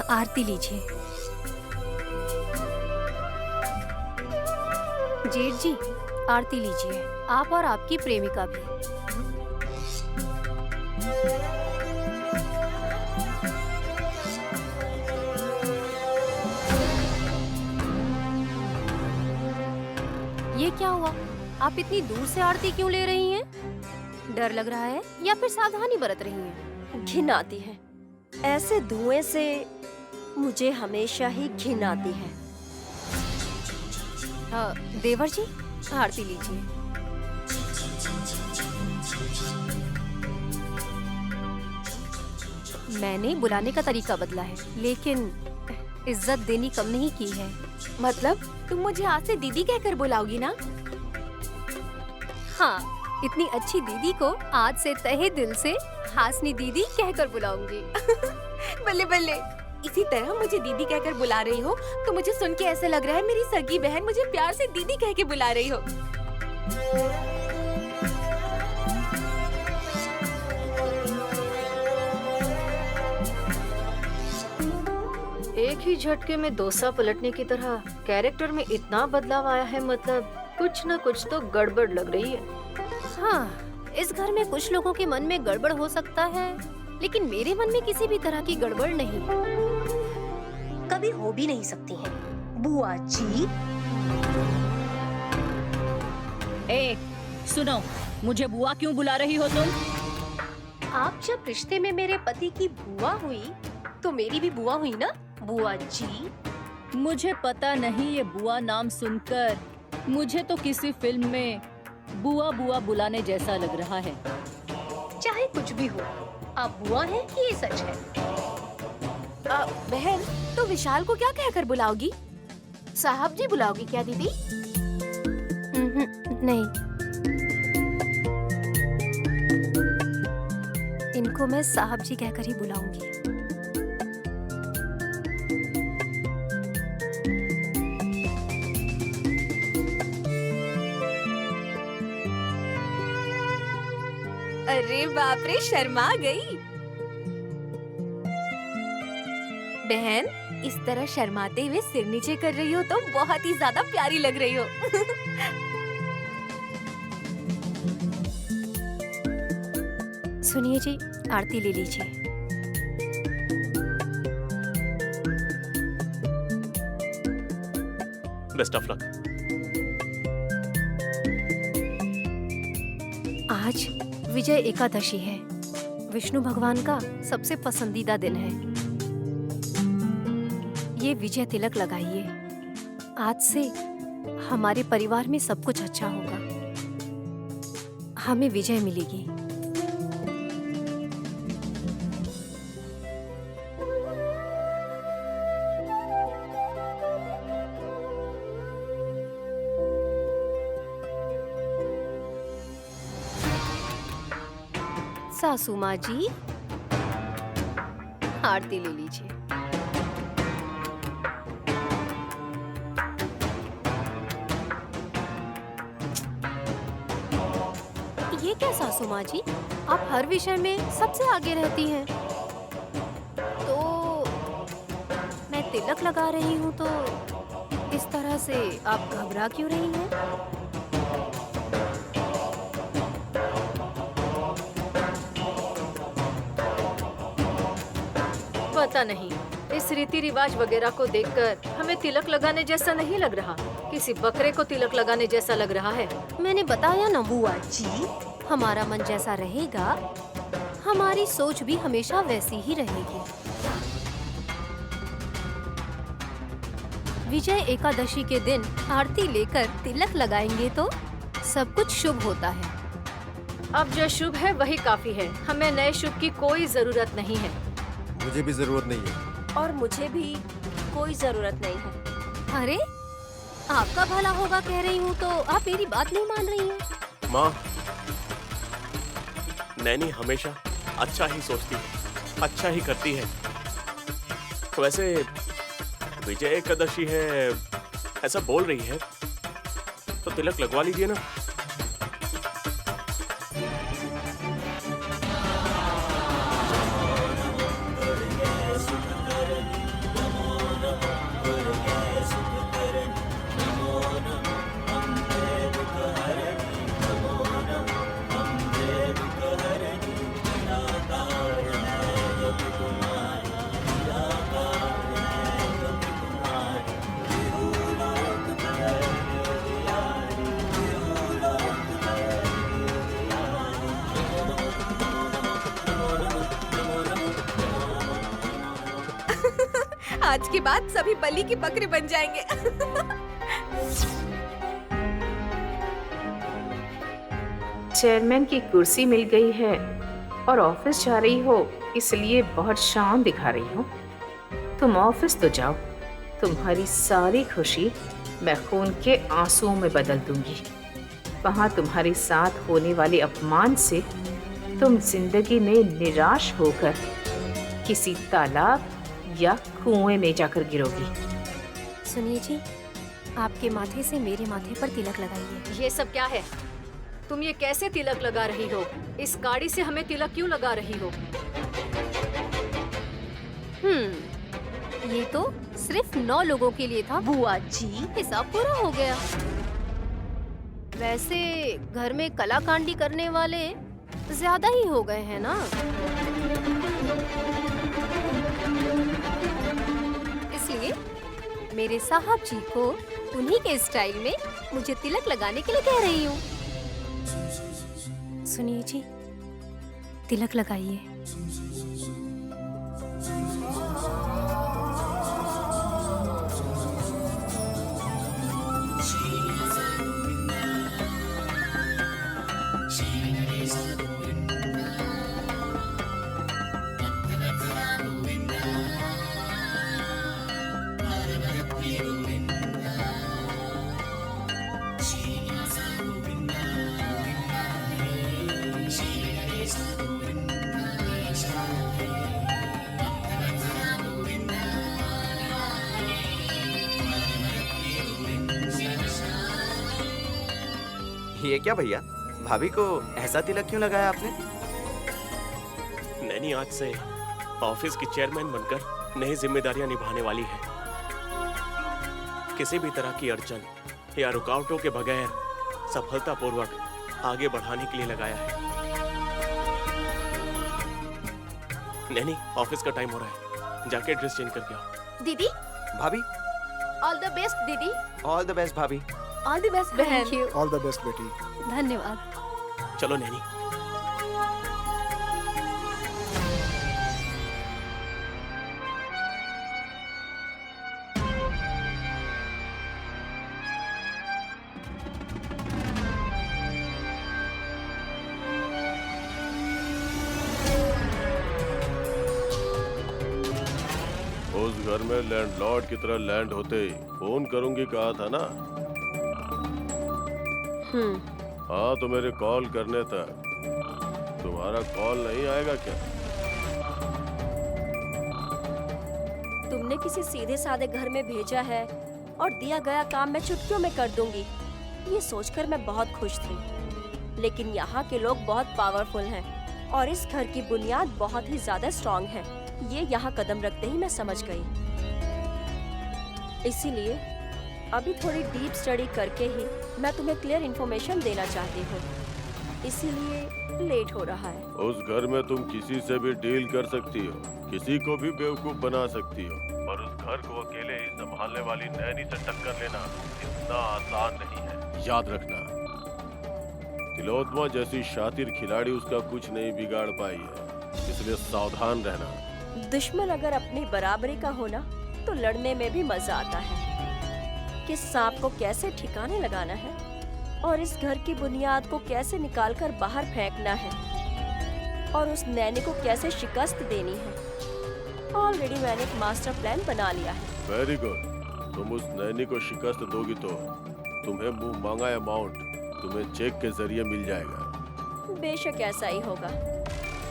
आरती लीजिए। जेठ जी, आरती लीजिए, आप और आपकी प्रेमिका भी। ये क्या हुआ? आप इतनी दूर से आरती क्यों ले रही हैं? डर लग रहा है या फिर सावधानी बरत रही हैं? घिन आती है। ऐसे धुएं से मुझे हमेशा ही घिन आती है। देवर जी, आरती लीजिए। मैंने बुलाने का तरीका बदला है, लेकिन इज्जत देनी कम नहीं की है। मतलब तुम मुझे आज से दीदी कहकर बुलाओगी ना? हाँ, इतनी अच्छी दीदी को आज से तहे दिल से हासनी दीदी कहकर बुलाऊंगी। बल्ले बल्ले, इसी तरह मुझे दीदी कहकर बुला रही हो तो मुझे सुन के ऐसा लग रहा है मेरी सगी बहन मुझे प्यार से दीदी कह के बुला रही हो। एक ही झटके में डोसा पलटने की तरह कैरेक्टर में इतना बदलाव आया है, मतलब कुछ न कुछ तो गड़बड़ लग रही है। हाँ, इस घर में कुछ लोगों के मन में गड़बड़ हो सकता है, लेकिन मेरे मन में किसी भी तरह की गड़बड़ नहीं। कभी हो भी नहीं सकती है। बुआ जी, ए, सुनो, मुझे बुआ क्यों बुला रही हो तुम? आप जब रिश्ते में मेरे पति की बुआ हुई तो मेरी भी बुआ हुई ना बुआ जी। मुझे पता नहीं, ये बुआ नाम सुनकर मुझे तो किसी फिल्म में बुआ बुआ बुलाने जैसा लग रहा है। चाहे कुछ भी हो, आप बुआ हैं कि ये सच है? बहन, तो विशाल को क्या कहकर बुलाओगी? साहब जी बुलाओगी क्या दीदी? नहीं, इनको मैं साहब जी कहकर ही बुलाऊंगी। अरे बाप रे, शर्मा गई। बहन, इस तरह शर्माते हुए सिर नीचे कर रही हो तो बहुत ही ज्यादा प्यारी लग रही हो। सुनिए जी, आरती ले लीजिए। Best of luck. आज विजय एकादशी है, विष्णु भगवान का सबसे पसंदीदा दिन है। ये विजय तिलक लगाइए। आज से हमारे परिवार में सब कुछ अच्छा होगा, हमें विजय मिलेगी। सासू माँ जी, आरती ले लीजिए। ये क्या सासू माँ जी, आप हर विषय में सबसे आगे रहती हैं। तो मैं तिलक लगा रही हूँ तो इस तरह से आप घबरा क्यों रही हैं? पता नहीं, इस रीति रिवाज वगैरह को देखकर हमें तिलक लगाने जैसा नहीं लग रहा, किसी बकरे को तिलक लगाने जैसा लग रहा है। मैंने बताया ना बुआ जी, हमारा मन जैसा रहेगा, हमारी सोच भी हमेशा वैसी ही रहेगी। विजय एकादशी के दिन आरती लेकर तिलक लगाएंगे तो सब कुछ शुभ होता है। अब जो शुभ है वही काफी है, हमें नए शुभ की कोई जरूरत नहीं है। मुझे भी जरूरत नहीं है। और मुझे भी कोई जरूरत नहीं है। अरे, आपका भला होगा कह रही हूँ तो आप मेरी बात नहीं मान रही हैं। माँ, नैनी हमेशा अच्छा ही सोचती है, अच्छा ही करती है। वैसे विजय एकादशी है ऐसा बोल रही है तो तिलक लगवा लीजिए ना। आज के बाद सभी बलि के बकरे बन जाएंगे। चेयरमैन की कुर्सी मिल गई है और ऑफिस जा रही हो, इसलिए बहुत शान दिखा रही हो। तुम ऑफिस तो जाओ, तुम्हारी सारी खुशी मैं खून के आंसुओं में बदल दूंगी। वहाँ तुम्हारे साथ होने वाले अपमान से तुम जिंदगी में निराश होकर किसी तालाब या कुएं में जाकर गिरोगी। सुनिए जी, आपके माथे से मेरे माथे पर तिलक लगाइए। ये सब क्या है? तुम ये कैसे तिलक लगा रही हो? इस गाड़ी से हमें तिलक क्यों लगा रही हो? ये तो सिर्फ 9 लोगों के लिए था। बुआ जी, हिसाब पूरा हो गया। वैसे घर में कलाकांडी करने वाले ज्यादा ही हो गए हैं ना? इसलिए मेरे साहब जी को उन्हीं के स्टाइल में मुझे तिलक लगाने के लिए कह रही हूँ। सुनिए जी, तिलक लगाइए। ये क्या भैया, भाभी को ऐसा तिलक क्यों लगाया आपने? नैनी आज से ऑफिस की चेयरमैन बनकर नई जिम्मेदारियां निभाने वाली है। किसी भी तरह की अड़चन या रुकावटों के बगैर सफलतापूर्वक आगे बढ़ाने के लिए लगाया है। नैनी, ऑफिस का टाइम हो रहा है, जाके ड्रेस चेंज करके आओ। दीदी, भाभी, ऑल द बेस्ट दीदी। ऑल द बेस्ट भाभी। ऑल द बेस्ट बहन। Thank you. All the best बेटी। धन्यवाद। चलो नैनी। उस घर में लैंडलॉर्ड की तरह लैंड होते ही फोन करूंगी कहा था ना। हाँ, तो मेरे कॉल करने तक तुम्हारा कॉल नहीं आएगा क्या? तुमने किसी सीधे साधे घर में भेजा है और दिया गया काम मैं चुटकियों में कर दूंगी, ये सोचकर मैं बहुत खुश थी। लेकिन यहाँ के लोग बहुत पावरफुल हैं और इस घर की बुनियाद बहुत ही ज्यादा स्ट्रॉन्ग है। ये यहाँ कदम रखते ही मैं समझ गई। इसीलिए अभी थोड़ी डीप स्टडी करके ही मैं तुम्हें क्लियर इन्फॉर्मेशन देना चाहती हूँ, इसीलिए लेट हो रहा है। उस घर में तुम किसी से भी डील कर सकती हो, किसी को भी बेवकूफ बना सकती हो, पर उस घर को अकेले ही संभालने वाली नैनी से टक्कर लेना इतना आसान नहीं है। याद रखना, तिलोत्तमा जैसी शातिर खिलाड़ी उसका कुछ नहीं बिगाड़ पाई है, इसलिए सावधान रहना। दुश्मन अगर अपनी बराबरी का होना तो लड़ने में भी मजा आता है। कि सांप को कैसे ठिकाने लगाना है और इस घर की बुनियाद को कैसे निकालकर बाहर फेंकना है और उस नैनी को कैसे शिकस्त देनी है। ऑलरेडी मैंने एक मास्टर प्लान बना लिया है। Very good. तुम उस नैनी को शिकस्त दोगी तो तुम्हें मुंह मांगा अमाउंट तुम्हें चेक के जरिए मिल जाएगा। बेशक ऐसा ही होगा।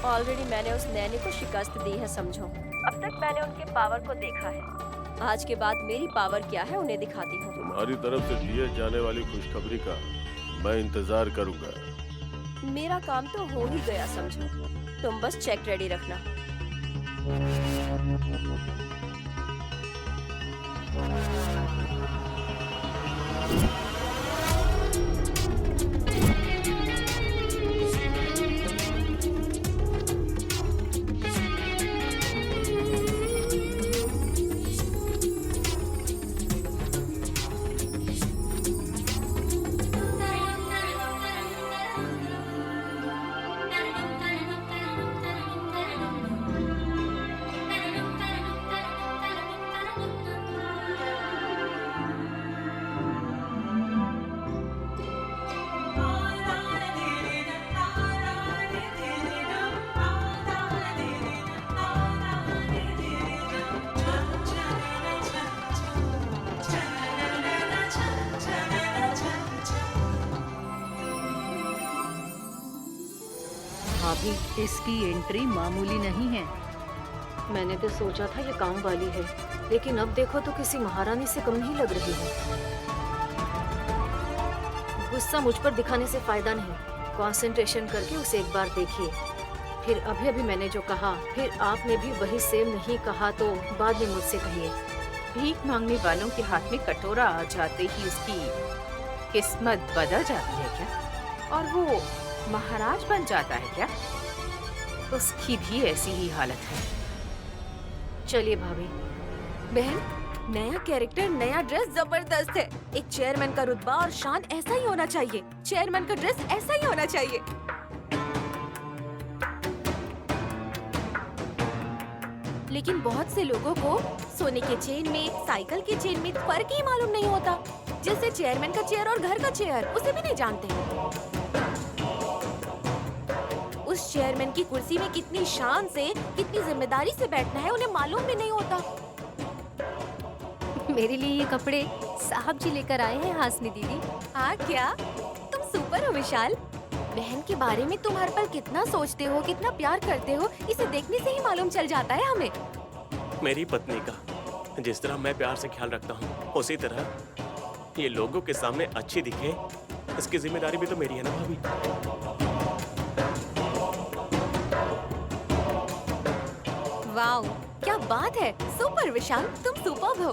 ऑलरेडी मैंने उस नैनी को शिकस्त दी है, समझो। अब तक मैंने उनके पावर को देखा है, आज के बाद मेरी पावर क्या है उन्हें दिखाती हूँ। तुम्हारी तरफ से दिए जाने वाली खुशखबरी का मैं इंतजार करूंगा। मेरा काम तो हो ही गया, समझो। तुम बस चेक रेडी रखना। भाभी, इसकी एंट्री मामूली नहीं है। मैंने तो सोचा था ये काम वाली है, लेकिन अब देखो तो किसी महारानी से कम नहीं लग रही है। गुस्सा मुझ पर दिखाने से फायदा नहीं, कंसंट्रेशन करके उसे एक बार देखिए। फिर अभी अभी मैंने जो कहा, फिर आपने भी वही सेम नहीं कहा तो बाद में मुझसे कहिए। भीख मांगने वालों के हाथ में कटोरा आ जाते ही उसकी किस्मत बदल जाती है क्या? और वो महाराज बन जाता है क्या? उसकी भी ऐसी ही हालत है। चलिए भाभी। बहन, नया कैरेक्टर, नया ड्रेस जबरदस्त है। एक चेयरमैन का रुतबा और शान ऐसा ही होना चाहिए। चेयरमैन का ड्रेस ऐसा ही होना चाहिए। लेकिन बहुत से लोगों को सोने के चेन में, साइकिल के चेन में फर्क ही मालूम नहीं होता। जैसे चेयरमैन का चेयर और घर का चेयर, उसे भी नहीं जानते। उस चेयरमैन की कुर्सी में कितनी शान से, कितनी जिम्मेदारी से बैठना है, उन्हें मालूम भी नहीं होता। मेरे लिए ये कपड़े साहब जी लेकर आए हैं हासनी दीदी। हाँ क्या? तुम सुपर हो विशाल। बहन के बारे में तुम हर पल कितना सोचते हो, कितना प्यार करते हो, इसे देखने से ही मालूम चल जाता है हमें। मेरी पत्नी का जिस तरह मैं प्यार से ख्याल रखता हूँ, उसी तरह ये लोगों के सामने अच्छी दिखे, इसकी जिम्मेदारी भी तो मेरी है ना भाभी। वाओ, क्या बात है। सुपर विशाल, तुम सुपर्ब हो।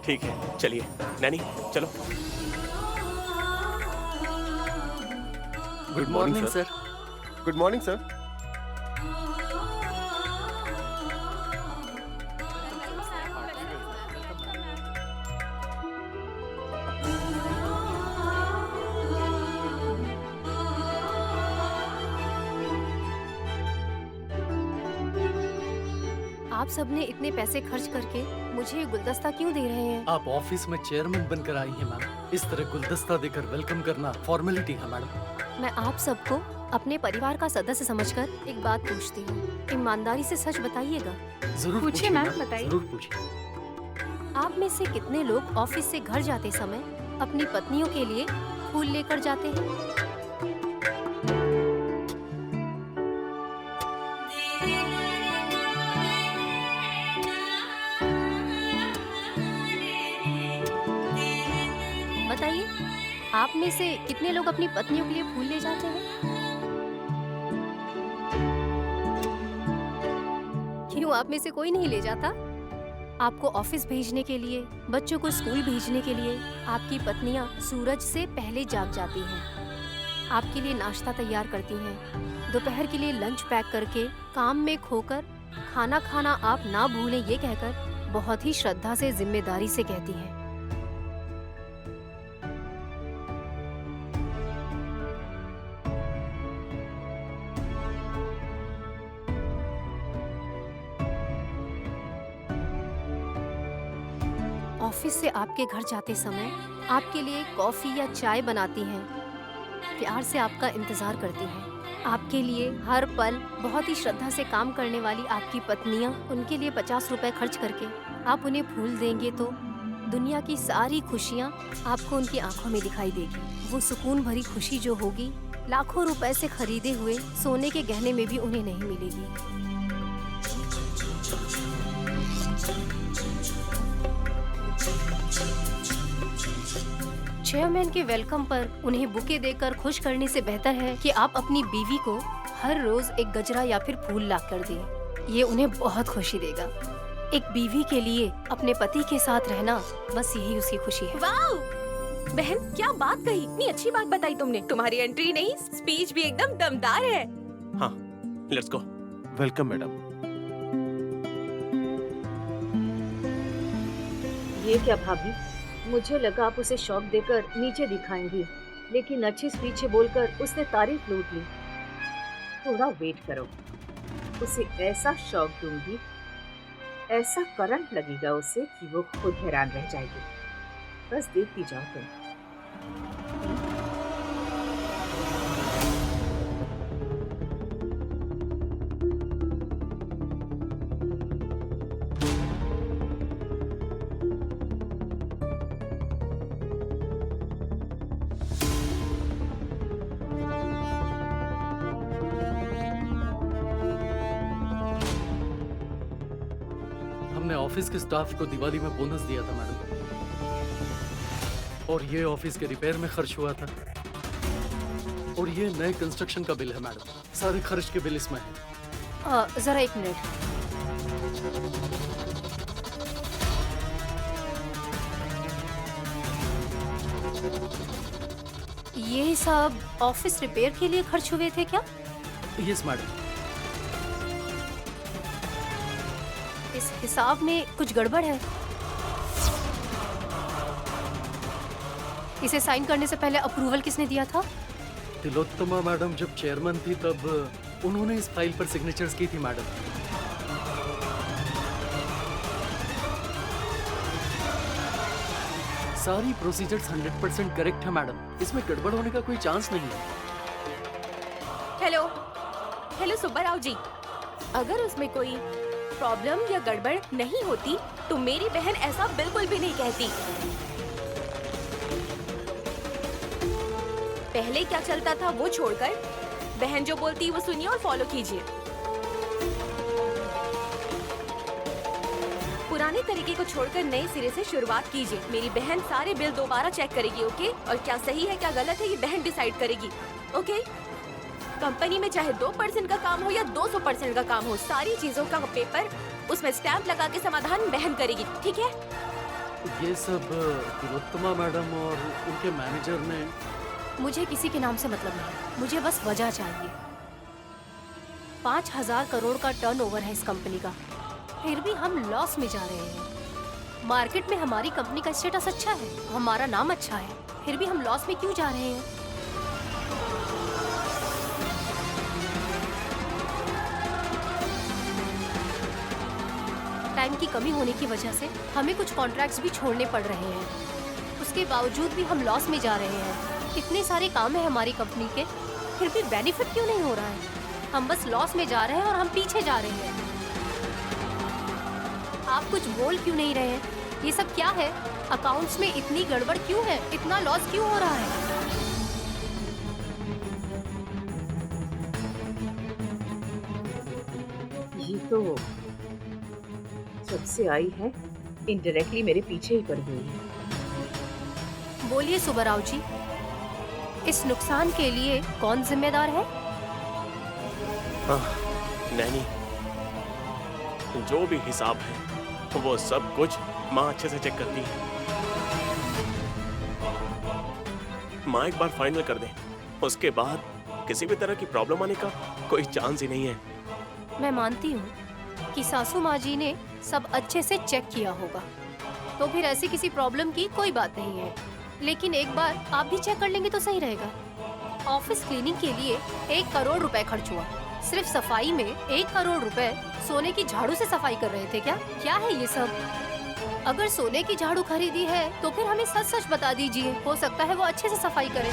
ठीक है, चलिए नैनी चलो। Good morning sir. Good morning sir. आप सबने इतने पैसे खर्च करके मुझे ये गुलदस्ता क्यों दे रहे हैं? आप ऑफिस में चेयरमैन बनकर आई हैं मैम। इस तरह गुलदस्ता देकर वेलकम करना फॉर्मेलिटी है मैडम। मैं आप सबको अपने परिवार का सदस्य समझकर एक बात पूछती हूँ, ईमानदारी से सच बताइएगा। जरूर पूछिए मैम, बताइए। जरूर पूछिए। आप में से कितने लोग ऑफिस से घर जाते समय अपनी पत्नियों के लिए फूल लेकर जाते हैं? बताइए, आप में से कितने लोग अपनी पत्नियों के लिए फूल ले जाते हैं? क्यों आप में से कोई नहीं ले जाता? आपको ऑफिस भेजने के लिए, बच्चों को स्कूल भेजने के लिए आपकी पत्नियां सूरज से पहले जाग जाती हैं। आपके लिए नाश्ता तैयार करती हैं, दोपहर के लिए लंच पैक करके, काम में खोकर खाना खाना आप ना भूलें ये कहकर बहुत ही श्रद्धा से, जिम्मेदारी से कहती हैं। ऑफिस से आपके घर जाते समय आपके लिए कॉफी या चाय बनाती हैं, प्यार से आपका इंतजार करती हैं। आपके लिए हर पल बहुत ही श्रद्धा से काम करने वाली आपकी पत्नियां, उनके लिए 50 रुपए खर्च करके आप उन्हें फूल देंगे तो दुनिया की सारी खुशियां आपको उनकी आंखों में दिखाई देगी। वो सुकून भरी खुशी जो होगी, लाखों रुपए से खरीदे हुए सोने के गहने में भी उन्हें नहीं मिलेगी। चेयरमैन के वेलकम पर उन्हें बुके देकर खुश करने से बेहतर है कि आप अपनी बीवी को हर रोज एक गजरा या फिर फूल ला कर दें। ये उन्हें बहुत खुशी देगा। एक बीवी के लिए अपने पति के साथ रहना, बस यही उसकी खुशी है। वाओ! बहन, क्या बात कही, इतनी अच्छी बात बताई तुमने। तुम्हारी एंट्री नहीं, स्पीच भी एकदम दमदार है। हाँ, लेट्स गो। Welcome madam. ये क्या भाभी, मुझे लगा आप उसे शॉक देकर नीचे दिखाएंगी, लेकिन अच्छी स्पीच बोलकर उसने तारीफ लूट ली। थोड़ा वेट करो, उसे ऐसा शॉक दूंगी, ऐसा करंट लगेगा उसे कि वो खुद हैरान रह जाएगी। बस देखती जाओ तुम। हमने ऑफिस के स्टाफ को दिवाली में बोनस दिया था मैडम, और ये ऑफिस के रिपेयर में खर्च हुआ था, और ये नए कंस्ट्रक्शन का बिल है मैडम। सारे खर्च के बिल इसमें है। जरा एक मिनट। ये सब ऑफिस रिपेयर के लिए खर्च हुए थे क्या? Yes madam. इस हिसाब में कुछ गड़बड़ है। इसे साइन करने से पहले अप्रूवल किसने दिया था? तिलोत्तमा मैडम जब चेयरमैन थी तब उन्होंने इस फाइल पर सिग्नेचर्स की थी मैडम। सारी प्रोसीजर्स 100% करेक्ट है मैडम, इसमें गड़बड़ होने का कोई चांस नहीं है। हेलो सुब्बा राव जी, अगर उसमें कोई प्रॉब्लम या गड़बड़ नहीं होती तो मेरी बहन ऐसा बिल्कुल भी नहीं कहती। पहले क्या चलता था वो छोड़कर बहन जो बोलती वो सुनिए और फॉलो कीजिए। पुराने तरीके को छोड़कर नए सिरे से शुरुआत कीजिए। मेरी बहन सारे बिल दोबारा चेक करेगी, ओके? और क्या सही है क्या गलत है ये बहन डिसाइड करेगी, ओके? कंपनी में चाहे 2% का काम हो या 200% का काम हो, सारी चीजों का पेपर उसमें स्टैंप लगा के समाधान बहन करेगी, ठीक है? ये सब तिलोत्तमा मैडम और उनके मैनेजर ने। मुझे किसी के नाम से मतलब नहीं, मुझे बस वजह चाहिए। 5,000 करोड़ का टर्नओवर है इस कंपनी का, फिर भी हम लॉस में जा रहे हैं। मार्केट में हमारी कंपनी का स्टेटस अच्छा है, हमारा नाम अच्छा है, फिर भी हम लॉस में क्यों जा रहे हैं? टाइम की कमी होने की वजह से हमें कुछ कॉन्ट्रैक्ट्स भी छोड़ने पड़ रहे हैं। उसके बावजूद भी हम लॉस में जा रहे हैं। इतने सारे काम है हमारी कंपनी के, फिर भी बेनिफिट क्यों नहीं हो रहा है? हम बस लॉस में जा रहे हैं और हम पीछे जा रहे हैं। आप कुछ बोल क्यों नहीं रहे हैं? ये सब क्या है? अकाउंट्स में इतनी गड़बड़ क्यों है? इतना लॉस क्यों हो रहा है? ये तो सबसे आई है, इनडायरेक्टली मेरे पीछे ही पड़ गई है। बोलिए सुब्बाराव जी, इस नुकसान के लिए कौन जिम्मेदार है? नैनी, जो भी हिसाब है वो सब कुछ माँ अच्छे से चेक करती है। माँ एक बार फाइनल कर दे, उसके बाद किसी भी तरह की प्रॉब्लम आने का कोई चांस ही नहीं है। मैं मानती हूँ कि सासू माँ जी ने सब अच्छे से चेक किया होगा, तो फिर ऐसी किसी प्रॉब्लम की कोई बात नहीं है। लेकिन एक बार आप भी चेक कर लेंगे तो सही रहेगा। ऑफिस क्लीनिंग के लिए 1 करोड़ रुपए खर्च हुआ। सिर्फ सफाई में 1 करोड़ रुपए सोने की झाड़ू से सफाई कर रहे थे क्या? क्या है ये सब? अगर सोने की झाड़ू खरीदी है तो फिर हमें सच सच बता दीजिए, हो सकता है वो अच्छे से सफाई करे।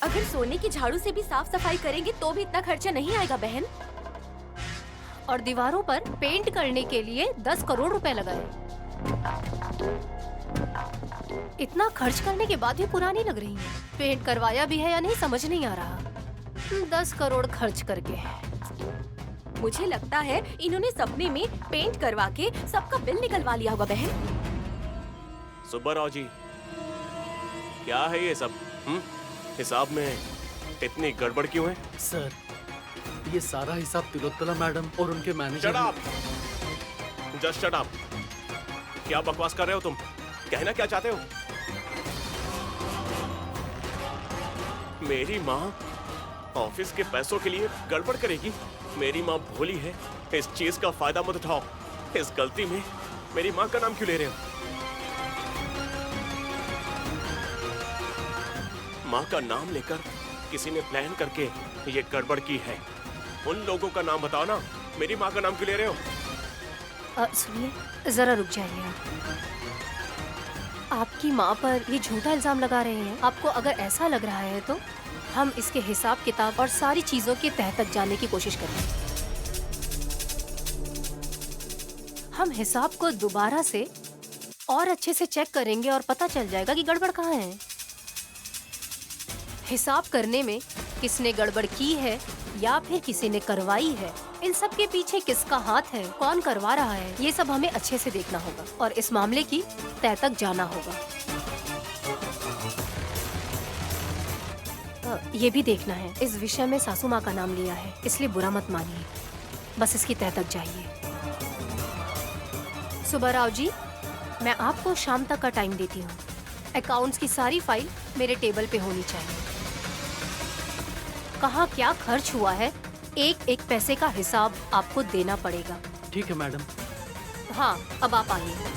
अगर सोने की झाड़ू से भी साफ सफाई करेंगे तो भी इतना खर्चा नहीं आएगा बहन। और दीवारों पर पेंट करने के लिए 10 करोड़ रुपए लगाए। इतना खर्च करने के बाद भी पुरानी लग रही है। पेंट करवाया भी है या नहीं समझ नहीं आ रहा। 10 करोड़ खर्च करके। मुझे लगता है इन्होंने सपने में पेंट करवा के सबका बिल निकलवा लिया होगा बहन। सुब्बाराव जी, क्या है ये सब? हिसाब में इतनी गड़बड़ क्यों है? सर, ये सारा हिसाब तिलोत्तमा मैडम और उनके manager. Shut up! Just shut up! क्या बकवास कर रहे हो तुम? कहना क्या चाहते हो? मेरी माँ ऑफिस के पैसों के लिए गड़बड़ करेगी? मेरी माँ भोली है, इस चीज का फायदा मत उठाओ। इस गलती में मेरी माँ का नाम क्यों ले रहे हो? माँ का नाम लेकर किसी ने प्लान करके ये गड़बड़ की है। उन लोगों का नाम बताओ ना, मेरी माँ का नाम क्यों ले रहे हो? सुनिए, जरा रुक जाइए आप। आपकी माँ पर ये झूठा इल्जाम लगा रहे हैं। आपको अगर ऐसा लग रहा है तो हम इसके हिसाब किताब और सारी चीजों के तह तक जाने की कोशिश करेंगे। हम हिसाब को दोबारा से और अच्छे से चेक करेंगे और पता चल जाएगा कि गड़बड़ कहाँ है। हिसाब करने में किसने गड़बड़ की है या फिर किसी ने करवाई है, इन सब के पीछे किसका हाथ है, कौन करवा रहा है, ये सब हमें अच्छे से देखना होगा और इस मामले की तह तक जाना होगा। ये भी देखना है, इस विषय में सासू माँ का नाम लिया है, इसलिए बुरा मत मानिए, बस इसकी तह तक जाइए। सुब्बाराव जी, मैं आपको शाम तक का टाइम देती हूँ। अकाउंट्स की सारी फाइल मेरे टेबल पे होनी चाहिए। कहाँ क्या खर्च हुआ है, एक एक पैसे का हिसाब आपको देना पड़ेगा। ठीक है मैडम। हाँ, अब आप आइए।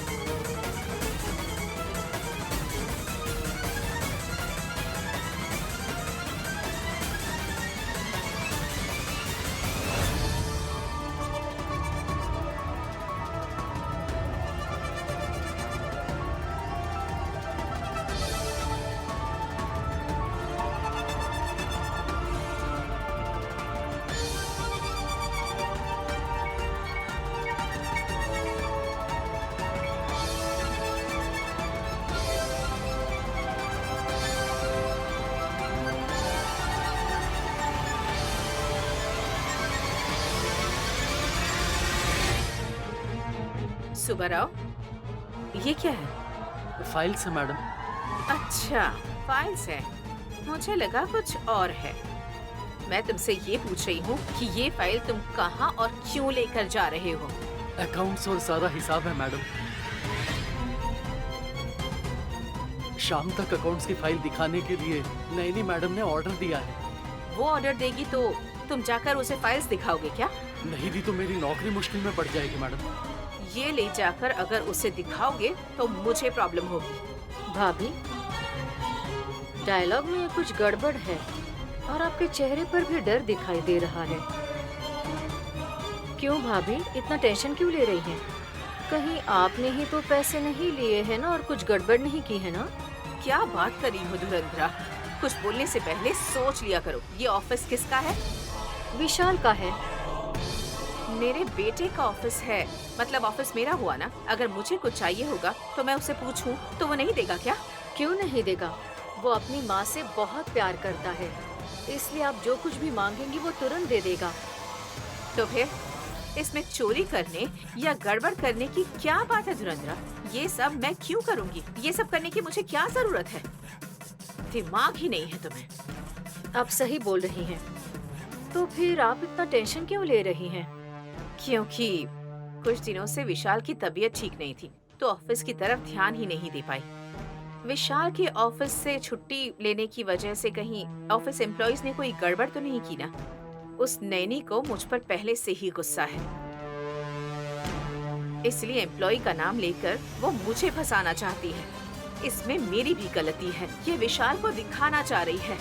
सुब्बाराव, ये क्या है? फाइल्स है मैडम। अच्छा, फाइल्स है। मुझे लगा कुछ और है। मैं तुमसे ये पूछ रही हूँ कि ये फाइल तुम कहाँ और क्यों लेकर जा रहे हो? अकाउंट्स और सारा हिसाब है मैडम। शाम तक अकाउंट्स की फाइल दिखाने के लिए नैनी मैडम ने ऑर्डर दिया है। वो ऑर्डर देगी तो तुम जाकर उसे फाइल्स दिखाओगे क्या? नहीं दी तो मेरी नौकरी मुश्किल में पड़ जाएगी मैडम। ये ले जाकर अगर उसे दिखाओगे तो मुझे प्रॉब्लम होगी। भाभी, डायलॉग में कुछ गड़बड़ है और आपके चेहरे पर भी डर दिखाई दे रहा है। क्यों भाभी, इतना टेंशन क्यों ले रही हैं? कहीं आपने ही तो पैसे नहीं लिए हैं ना और कुछ गड़बड़ नहीं की है ना? क्या बात कर रही हो धुरंधरा? कुछ बोलने से पहले सोच लिया करो। ये ऑफिस किसका है? विशाल का है। मेरे बेटे का ऑफिस है, मतलब ऑफिस मेरा हुआ ना। अगर मुझे कुछ चाहिए होगा तो मैं उसे पूछूं तो वो नहीं देगा क्या? क्यों नहीं देगा? वो अपनी माँ से बहुत प्यार करता है, इसलिए आप जो कुछ भी मांगेंगी वो तुरंत दे देगा। तो फिर इसमें चोरी करने या गड़बड़ करने की क्या बात है धुरंधरा? ये सब मैं क्यों करूँगी? ये सब करने की मुझे क्या जरूरत है? दिमाग ही नहीं है तुम्हें। आप सही बोल रही हैं। तो फिर आप इतना टेंशन क्यों ले रही हैं? क्योंकि कुछ दिनों से विशाल की तबीयत ठीक नहीं थी, तो ऑफिस की तरफ ध्यान ही नहीं दे पाई। विशाल के ऑफिस से छुट्टी लेने की वजह से कहीं ऑफिस एम्प्लॉइज ने कोई गड़बड़ तो नहीं की ना? उस नैनी को मुझ पर पहले से ही गुस्सा है, इसलिए एम्प्लॉय का नाम लेकर वो मुझे फंसाना चाहती है। इसमें मेरी भी गलती है। ये विशाल को दिखाना चाह रही है,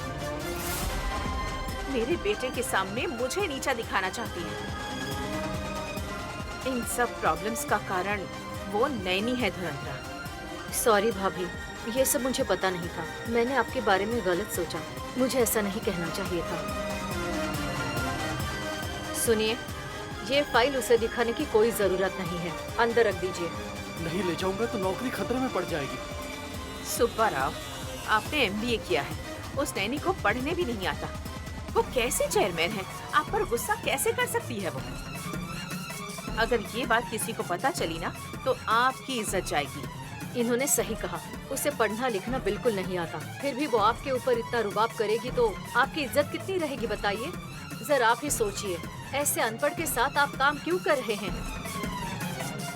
मेरे बेटे के सामने मुझे नीचा दिखाना चाहती है। इन सब प्रॉब्लम्स का कारण वो नैनी है धुरंधरा। सॉरी भाभी, ये सब मुझे पता नहीं था। मैंने आपके बारे में गलत सोचा। मुझे ऐसा नहीं कहना चाहिए था। सुनिए, ये फाइल उसे दिखाने की कोई जरूरत नहीं है। अंदर रख दीजिए। नहीं ले जाऊंगा तो नौकरी खतरे में पड़ जाएगी। सुब्बाराव, आपने एमबीए किया है, उस नैनी को पढ़ने भी नहीं आता। वो कैसी चेयरमैन है? आप पर गुस्सा कैसे कर सकती है वो? अगर ये बात किसी को पता चली ना तो आपकी इज्जत जाएगी। इन्होंने सही कहा, उसे पढ़ना लिखना बिल्कुल नहीं आता, फिर भी वो आपके ऊपर इतना रुबाब करेगी तो आपकी इज्जत कितनी रहेगी बताइए? जरा आप ही सोचिए, ऐसे अनपढ़ के साथ आप काम क्यों कर रहे हैं?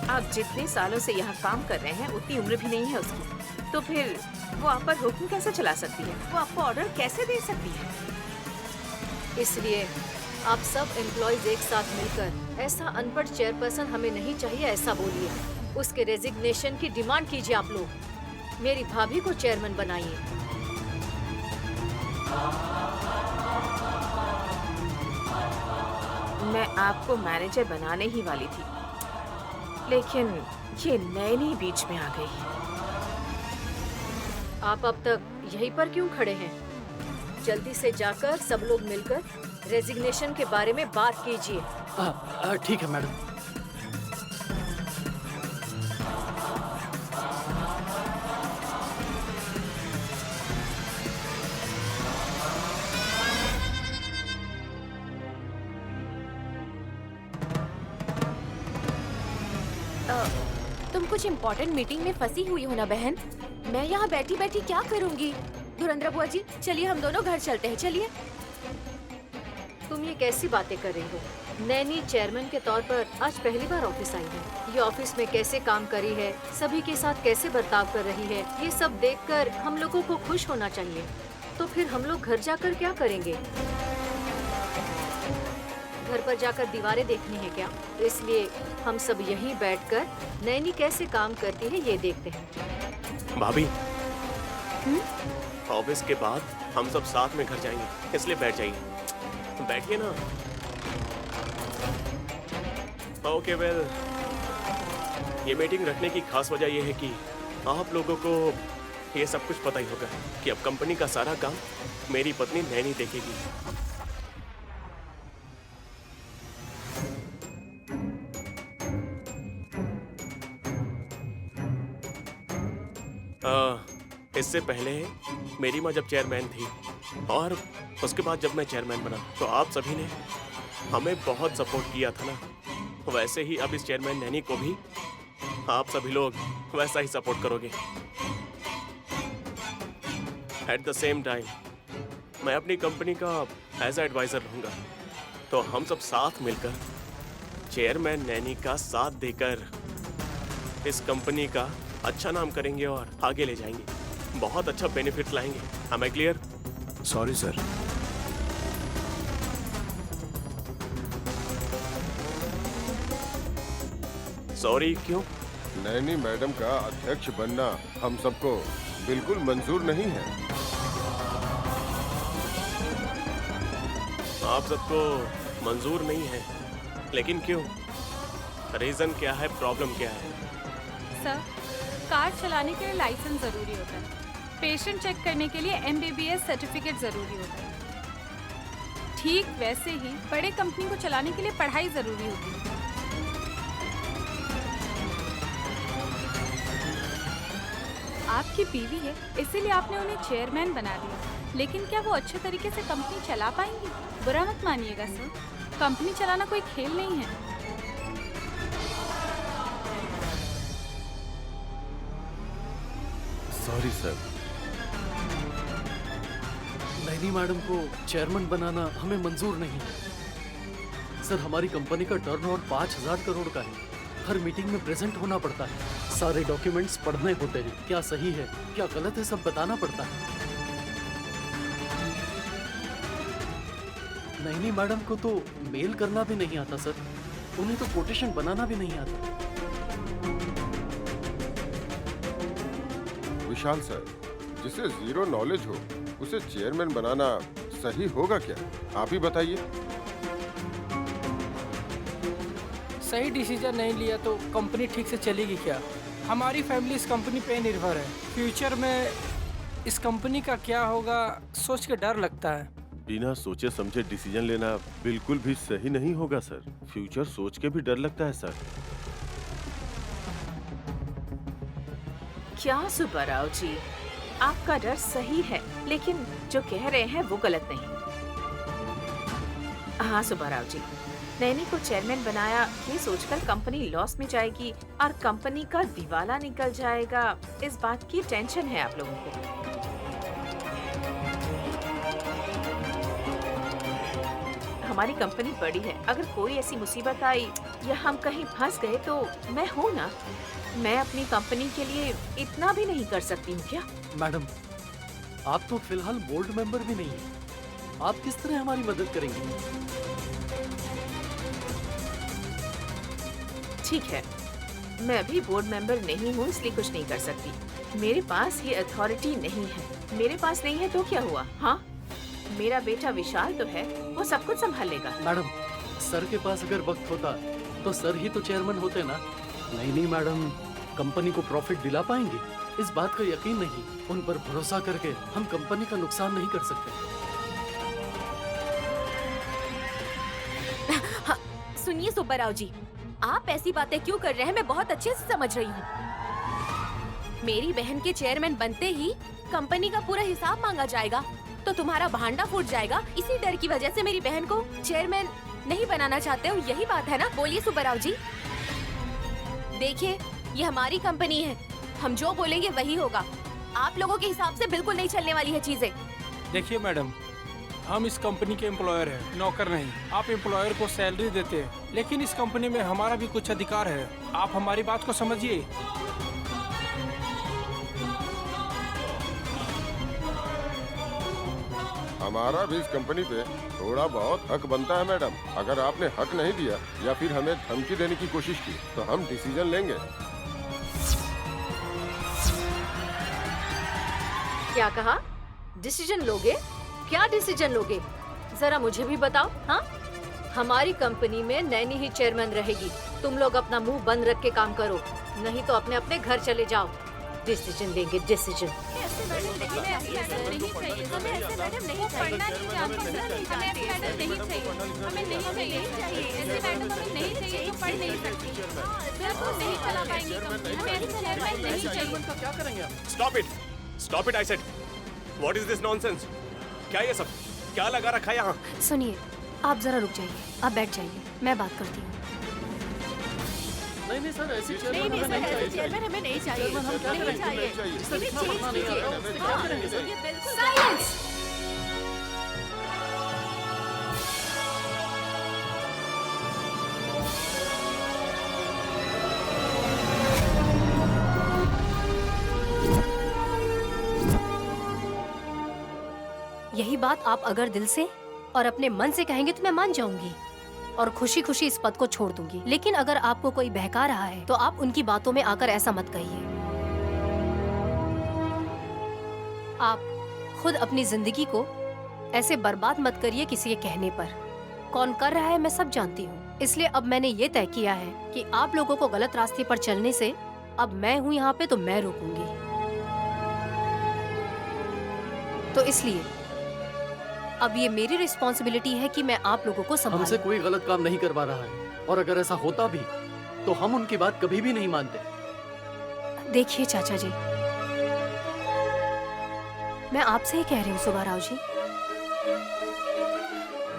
आप जितने सालों से यहाँ काम कर रहे हैं उतनी उम्र भी नहीं है उसकी, तो फिर वो आप पर हुक्म कैसे चला सकती है? वो आपको ऑर्डर कैसे दे सकती है? इसलिए आप सब एम्प्लॉयज एक साथ मिलकर ऐसा अनपढ़ चेयरपर्सन हमें नहीं चाहिए ऐसा बोलिए। उसके रेजिग्नेशन की डिमांड कीजिए। आप लोग मेरी भाभी को चेयरमैन बनाइए। मैं आपको मैनेजर बनाने ही वाली थी, लेकिन ये नैनी बीच में आ गई। आप अब तक यहीं पर क्यों खड़े हैं? जल्दी से जाकर सब लोग मिलकर रेजिग्नेशन के बारे में बात कीजिए। ठीक है मैडम। तुम कुछ इम्पोर्टेंट मीटिंग में फंसी हुई हो ना बहन? मैं यहाँ बैठी बैठी क्या करूँगी? धुरंधर बुआ जी, चलिए हम दोनों घर चलते हैं, चलिए। तुम ये कैसी बातें कर रही हो? नैनी चेयरमैन के तौर पर आज पहली बार ऑफिस आई है। ये ऑफिस में कैसे काम करी है, सभी के साथ कैसे बर्ताव कर रही है, ये सब देखकर हम लोगों को खुश होना चाहिए। तो फिर हम लोग घर जाकर क्या करेंगे? घर पर जाकर दीवारें देखनी है क्या? इसलिए हम सब यहीं बैठकर नैनी कैसे काम करती है ये देखते हैं। भाभी, ऑफिस के बाद हम सब साथ में घर जाएंगे, इसलिए बैठ जाइए। बैठिए ना। ओके वेल, ये मीटिंग रखने की खास वजह यह है कि आप लोगों को ये सब कुछ पता ही होगा कि अब कंपनी का सारा काम मेरी पत्नी नैनी देखेगी। इससे पहले मेरी माँ जब चेयरमैन थी और उसके बाद जब मैं चेयरमैन बना तो आप सभी ने हमें बहुत सपोर्ट किया था ना, वैसे ही अब इस चेयरमैन नैनी को भी आप सभी लोग वैसा ही सपोर्ट करोगे। एट द सेम टाइम मैं अपनी कंपनी का एज एडवाइजर रहूंगा, तो हम सब साथ मिलकर चेयरमैन नैनी का साथ देकर इस कंपनी का अच्छा नाम करेंगे और आगे ले जाएंगे, बहुत अच्छा बेनिफिट लाएंगे। Am I clear? Sorry sir. Sorry क्यों? नैनी मैडम का अध्यक्ष बनना हम सबको बिल्कुल मंजूर नहीं है। आप सबको मंजूर नहीं है, लेकिन क्यों? रीजन क्या है, प्रॉब्लम क्या है? सर, कार चलाने के लिए लाइसेंस जरूरी होता है, पेशेंट चेक करने के लिए MBBS सर्टिफिकेट जरूरी होता है। ठीक वैसे ही बड़े कंपनी को चलाने के लिए पढ़ाई जरूरी होती है। आपकी बीवी है, इसीलिए आपने उन्हें चेयरमैन बना दिया, लेकिन क्या वो अच्छे तरीके से कंपनी चला पाएंगी? बुरा मत मानिएगा सर, कंपनी चलाना कोई खेल नहीं है। Sorry sir. नैनी मैडम को चेयरमैन बनाना हमें मंजूर नहीं है। सर, हमारी कंपनी का टर्नओवर 5000 करोड़ का है। हर मीटिंग में प्रेजेंट होना पड़ता है, सारे डॉक्यूमेंट्स पढ़ने होते हैं, क्या सही है क्या गलत है सब बताना पड़ता है। नैनी मैडम को तो मेल करना भी नहीं आता सर, उन्हें तो कोटेशन बनाना भी नहीं आता। विशाल सर, जिसे जीरो नॉलेज हो उसे चेयरमैन बनाना सही होगा क्या? आप ही बताइए। सही डिसीजन नहीं लिया तो कंपनी ठीक से चलेगी क्या? हमारी फैमिली इस कंपनी पे निर्भर है। फ्यूचर में इस कंपनी का क्या होगा सोच के डर लगता है। बिना सोचे समझे डिसीजन लेना बिल्कुल भी सही नहीं होगा सर। फ्यूचर सोच के भी डर लगता है सर। क्या सुब्बाराव जी, आपका डर सही है, लेकिन जो कह रहे हैं वो गलत नहीं। हाँ सुब्बाराव जी, नैनी को चेयरमैन बनाया ये सोचकर कंपनी लॉस में जाएगी और कंपनी का दिवाला निकल जाएगा, इस बात की टेंशन है आप लोगों को। हमारी कंपनी बड़ी है, अगर कोई ऐसी मुसीबत आई या हम कहीं फंस गए तो मैं हूँ ना, मैं अपनी कंपनी के लिए इतना भी नहीं कर सकती हूँ क्या? मैडम, आप तो फिलहाल बोर्ड मेंबर भी नहीं है, आप किस तरह हमारी मदद करेंगी? ठीक है, मैं अभी बोर्ड मेंबर नहीं हूँ इसलिए कुछ नहीं कर सकती। मेरे पास ये अथॉरिटी नहीं है। मेरे पास नहीं है तो क्या हुआ? हाँ, मेरा बेटा विशाल तो है, वो सब कुछ संभाल लेगा। मैडम, सर के पास अगर वक्त होता तो सर ही तो चेयरमैन होते ना। नहीं मैडम, कंपनी को प्रॉफिट दिला पाएंगे इस बात का यकीन नहीं। उन पर भरोसा करके हम कंपनी का नुकसान नहीं कर सकते। हाँ, सुनिए सुब्बाराव जी, आप ऐसी बातें क्यों कर रहे हैं मैं बहुत अच्छे से समझ रही हूँ। मेरी बहन के चेयरमैन बनते ही कंपनी का पूरा हिसाब मांगा जाएगा तो तुम्हारा भांडा फूट जाएगा। इसी डर की वजह से मेरी बहन को चेयरमैन नहीं बनाना चाहते हो, यही बात है ना? बोलिए सुब्बाराव जी। देखिए, ये हमारी कंपनी है, हम जो बोलेंगे वही होगा। आप लोगों के हिसाब से बिल्कुल नहीं चलने वाली है चीजें। देखिए मैडम, हम इस कंपनी के एम्प्लॉयर हैं, नौकर नहीं। आप एम्प्लॉयर को सैलरी देते हैं, लेकिन इस कंपनी में हमारा भी कुछ अधिकार है। आप हमारी बात को समझिए। हमारा भी इस कंपनी पे थोड़ा बहुत हक बनता है मैडम। अगर आपने हक नहीं दिया या फिर हमें धमकी देने की कोशिश की तो हम डिसीजन लेंगे। क्या कहा? डिसीजन लोगे? क्या डिसीजन लोगे? जरा मुझे भी बताओ। हाँ, हमारी कंपनी में नैनी ही चेयरमैन रहेगी। तुम लोग अपना मुंह बंद रख के काम करो, नहीं तो अपने अपने घर चले जाओ। डिसीजन लेंगे, decision. Stop it, I said. What is this nonsense? क्या ये सब? क्या लगा रखा है यहाँ? सुनिए, आप जरा रुक जाइए, आप बैठ जाइए, मैं बात करती हूँ। नहीं सर, ऐसी चेयरमैन नहीं, हमें नहीं चाहिए। चेयरमैन हमें नहीं चाहिए। चेयरमैन हम क्या नहीं करेंगे? चाहिए। इससे इन्हें लिखना change पढ़ना नहीं कीजिए। आता, उससे क्या हाँ, करेंगे सर? ये बिल्कुल साइलेंस! यही बात आप अगर दिल से और अपने मन से कहेंगे तो मैं मान जाऊंगी और खुशी खुशी इस पद को छोड़ दूंगी। लेकिन अगर आपको कोई बहका रहा है तो आप उनकी बातों में आकर ऐसा मत कहिए। आप खुद अपनी जिंदगी को ऐसे बर्बाद मत करिए किसी के कहने पर। कौन कर रहा है मैं सब जानती हूँ, इसलिए अब मैंने ये तय किया है कि आप लोगों को गलत रास्ते पर चलने से अब मैं हूँ यहाँ पे तो मैं रोकूंगी। तो इसलिए अब ये मेरी रिस्पॉन्सिबिलिटी है कि मैं आप लोगों को हमसे संभालूं। कोई गलत काम नहीं करवा रहा है, और अगर ऐसा होता भी तो हम उनकी बात कभी भी नहीं मानते। देखिए चाचा जी, मैं आपसे ही कह रही हूँ सुब्बा राव जी,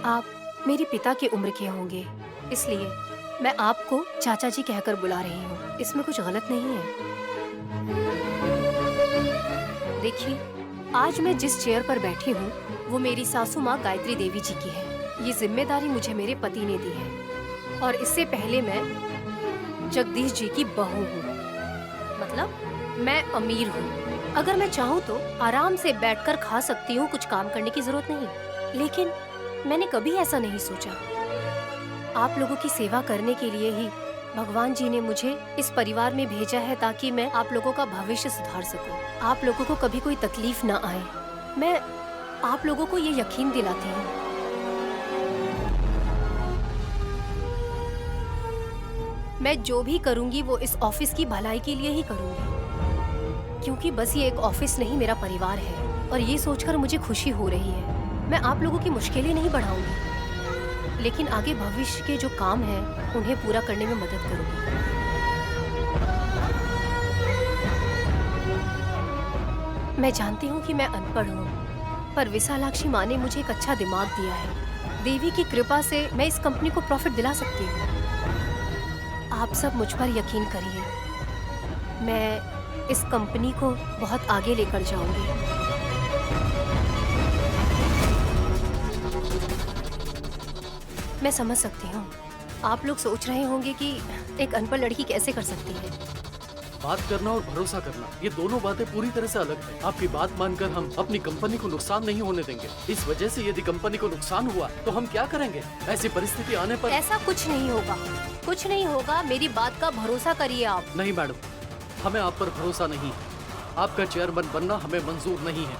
आप मेरे पिता की उम्र के होंगे, इसलिए मैं आपको चाचा जी कहकर बुला रही हूँ। इसमें कुछ गलत नहीं है। देखिए, आज मैं जिस चेयर पर बैठी हूँ वो मेरी सासू माँ गायत्री देवी जी की है। ये जिम्मेदारी मुझे मेरे पति ने दी है और इससे पहले मैं जगदीश जी की बहू हूँ। मतलब मैं अमीर हूँ। अगर मैं चाहूँ तो आराम से बैठकर खा सकती हूँ, कुछ काम करने की जरूरत नहीं। लेकिन मैंने कभी ऐसा नहीं सोचा। आप लोगों की सेवा करने के लिए ही भगवान जी ने मुझे इस परिवार में भेजा है ताकि मैं आप लोगों का भविष्य सुधार सकूं। आप लोगों को कभी कोई तकलीफ ना आए, मैं आप लोगों को ये यकीन दिलाती हूँ। मैं जो भी करूंगी वो इस ऑफिस की भलाई के लिए ही करूंगी, क्योंकि बस ये एक ऑफिस नहीं मेरा परिवार है और ये सोचकर मुझे खुशी हो रही है। मैं आप लोगों की मुश्किलें नहीं बढ़ाऊंगी, लेकिन आगे भविष्य के जो काम हैं उन्हें पूरा करने में मदद करूंगी। मैं जानती हूँ कि मैं अनपढ़ हूँ, पर विशालाक्षी माँ ने मुझे एक अच्छा दिमाग दिया है। देवी की कृपा से मैं इस कंपनी को प्रॉफिट दिला सकती हूँ। आप सब मुझ पर यकीन करिए, मैं इस कंपनी को बहुत आगे लेकर जाऊंगी। मैं समझ सकती हूँ आप लोग सोच रहे होंगे कि एक अनपढ़ लड़की कैसे कर सकती है। बात करना और भरोसा करना, ये दोनों बातें पूरी तरह से अलग हैं। आपकी बात मानकर हम अपनी कंपनी को नुकसान नहीं होने देंगे। इस वजह से यदि कंपनी को नुकसान हुआ तो हम क्या करेंगे? ऐसी परिस्थिति आने पर ऐसा कुछ नहीं होगा, कुछ नहीं होगा। मेरी बात का भरोसा करिए आप। नहीं मैडम, हमें आप पर भरोसा नहीं है। आपका चेयरमैन बनना हमें मंजूर नहीं है।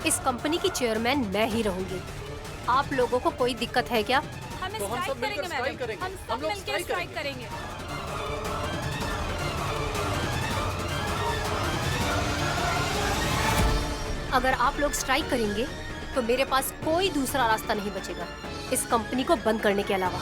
इस कंपनी की चेयरमैन मैं ही रहूंगी। आप लोगों को कोई दिक्कत है क्या? हम तो हम सब स्ट्राइक मिलकर करेंगे स्ट्राइक मैडम, करेंगे। हम हम सब लोग मिलकर स्ट्राइक स्ट्राइक करेंगे। अगर आप लोग स्ट्राइक करेंगे तो मेरे पास कोई दूसरा रास्ता नहीं बचेगा इस कंपनी को बंद करने के अलावा।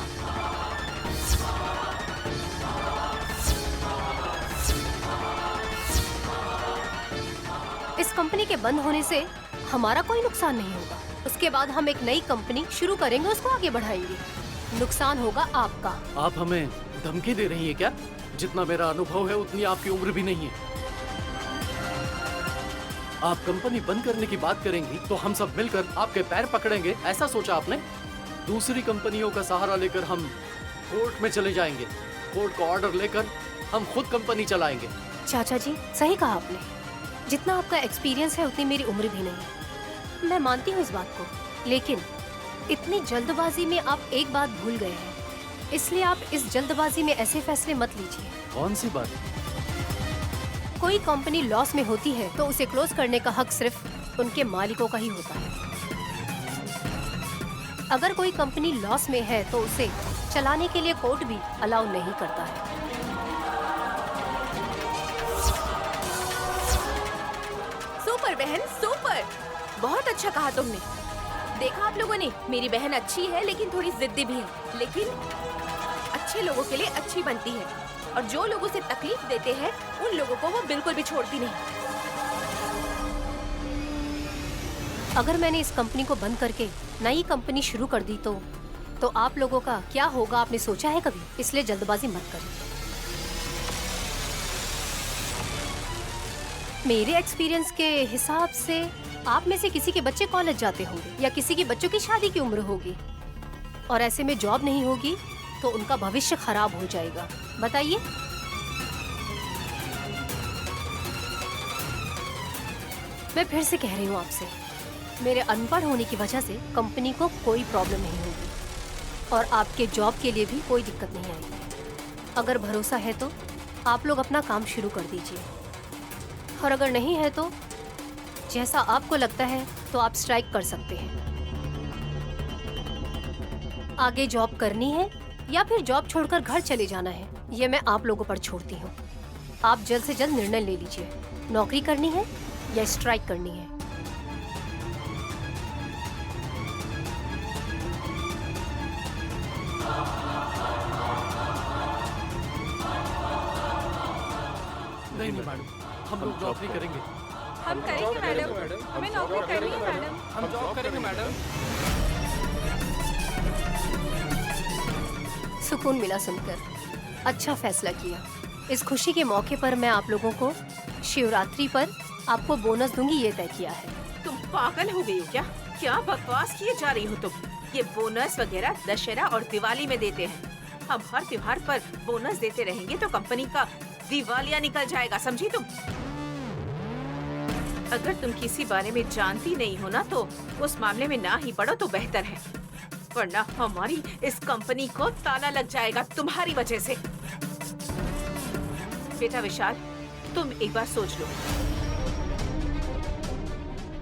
इस कंपनी के बंद होने से हमारा कोई नुकसान नहीं होगा। उसके बाद हम एक नई कंपनी शुरू करेंगे, उसको आगे बढ़ाएंगे। नुकसान होगा आपका। आप हमें धमकी दे रही है क्या? जितना मेरा अनुभव है उतनी आपकी उम्र भी नहीं है। आप कंपनी बंद करने की बात करेंगी तो हम सब मिलकर आपके पैर पकड़ेंगे, ऐसा सोचा आपने? दूसरी कंपनियों का सहारा लेकर हम कोर्ट में चले जाएंगे, कोर्ट का ऑर्डर लेकर हम खुद कंपनी चलाएंगे। चाचा जी, सही कहा आपने। जितना आपका एक्सपीरियंस है उतनी मेरी उम्र भी नहीं। मैं मानती हूँ इस बात को, लेकिन इतनी जल्दबाजी में आप एक बात भूल गए हैं, इसलिए आप इस जल्दबाजी में ऐसे फैसले मत लीजिए। कौन सी बात? कोई कंपनी लॉस में होती है तो उसे क्लोज करने का हक सिर्फ उनके मालिकों का ही होता है। अगर कोई कंपनी लॉस में है तो उसे चलाने के लिए कोर्ट भी अलाउ नहीं करता है। सुपर बहन, सुपर, बहुत अच्छा कहा तुमने। देखा आप लोगों ने, मेरी बहन अच्छी है लेकिन थोड़ी जिद्दी भी है, लेकिन अच्छे लोगों के लिए अच्छी बनती है, और जो लोग उसे तकलीफ देते हैं उन लोगों को वो बिल्कुल भी छोड़ती नहीं। अगर मैंने इस कंपनी को बंद करके नई कंपनी शुरू कर दी तो आप लोगों का क्या होगा आपने सोचा है कभी? इसलिए जल्दबाजी मत करिए। मेरे एक्सपीरियंस के हिसाब से आप में से किसी के बच्चे कॉलेज जाते होंगे या किसी के बच्चों की शादी की उम्र होगी, और ऐसे में जॉब नहीं होगी तो उनका भविष्य खराब हो जाएगा। बताइए। मैं फिर से कह रही हूँ आपसे, मेरे अनपढ़ होने की वजह से कंपनी को कोई प्रॉब्लम नहीं होगी और आपके जॉब के लिए भी कोई दिक्कत नहीं आएगी। अगर भरोसा है तो आप लोग अपना काम शुरू कर दीजिए, और अगर नहीं है तो जैसा आपको लगता है तो आप स्ट्राइक कर सकते हैं। आगे जॉब करनी है या फिर जॉब छोड़कर घर चले जाना है, ये मैं आप लोगों पर छोड़ती हूँ। आप जल्द से जल्द निर्णय ले लीजिए, नौकरी करनी है या स्ट्राइक करनी है। नहीं मैडम, हम लोग नौकरी करेंगे। हम करेंगे मैडम, हमें नौकरी करनी है मैडम। हम जॉब करेंगे मैडम। सुकून मिला सुनकर, अच्छा फैसला किया। इस खुशी के मौके पर मैं आप लोगों को शिवरात्रि पर आपको बोनस दूंगी, ये तय किया है। तुम पागल हो गई हो क्या? क्या बकवास किए जा रही हो तुम? ये बोनस वगैरह दशहरा और दिवाली में देते हैं। हम हर त्योहार पर बोनस देते रहेंगे तो कंपनी का दिवालिया निकल जाएगा, समझी तुम? अगर तुम किसी बारे में जानती नहीं हो ना तो उस मामले में ना ही पड़ो तो बेहतर है, वरना हमारी इस कंपनी को ताला लग जाएगा तुम्हारी वजह से। बेटा विशाल, तुम एक बार सोच लो।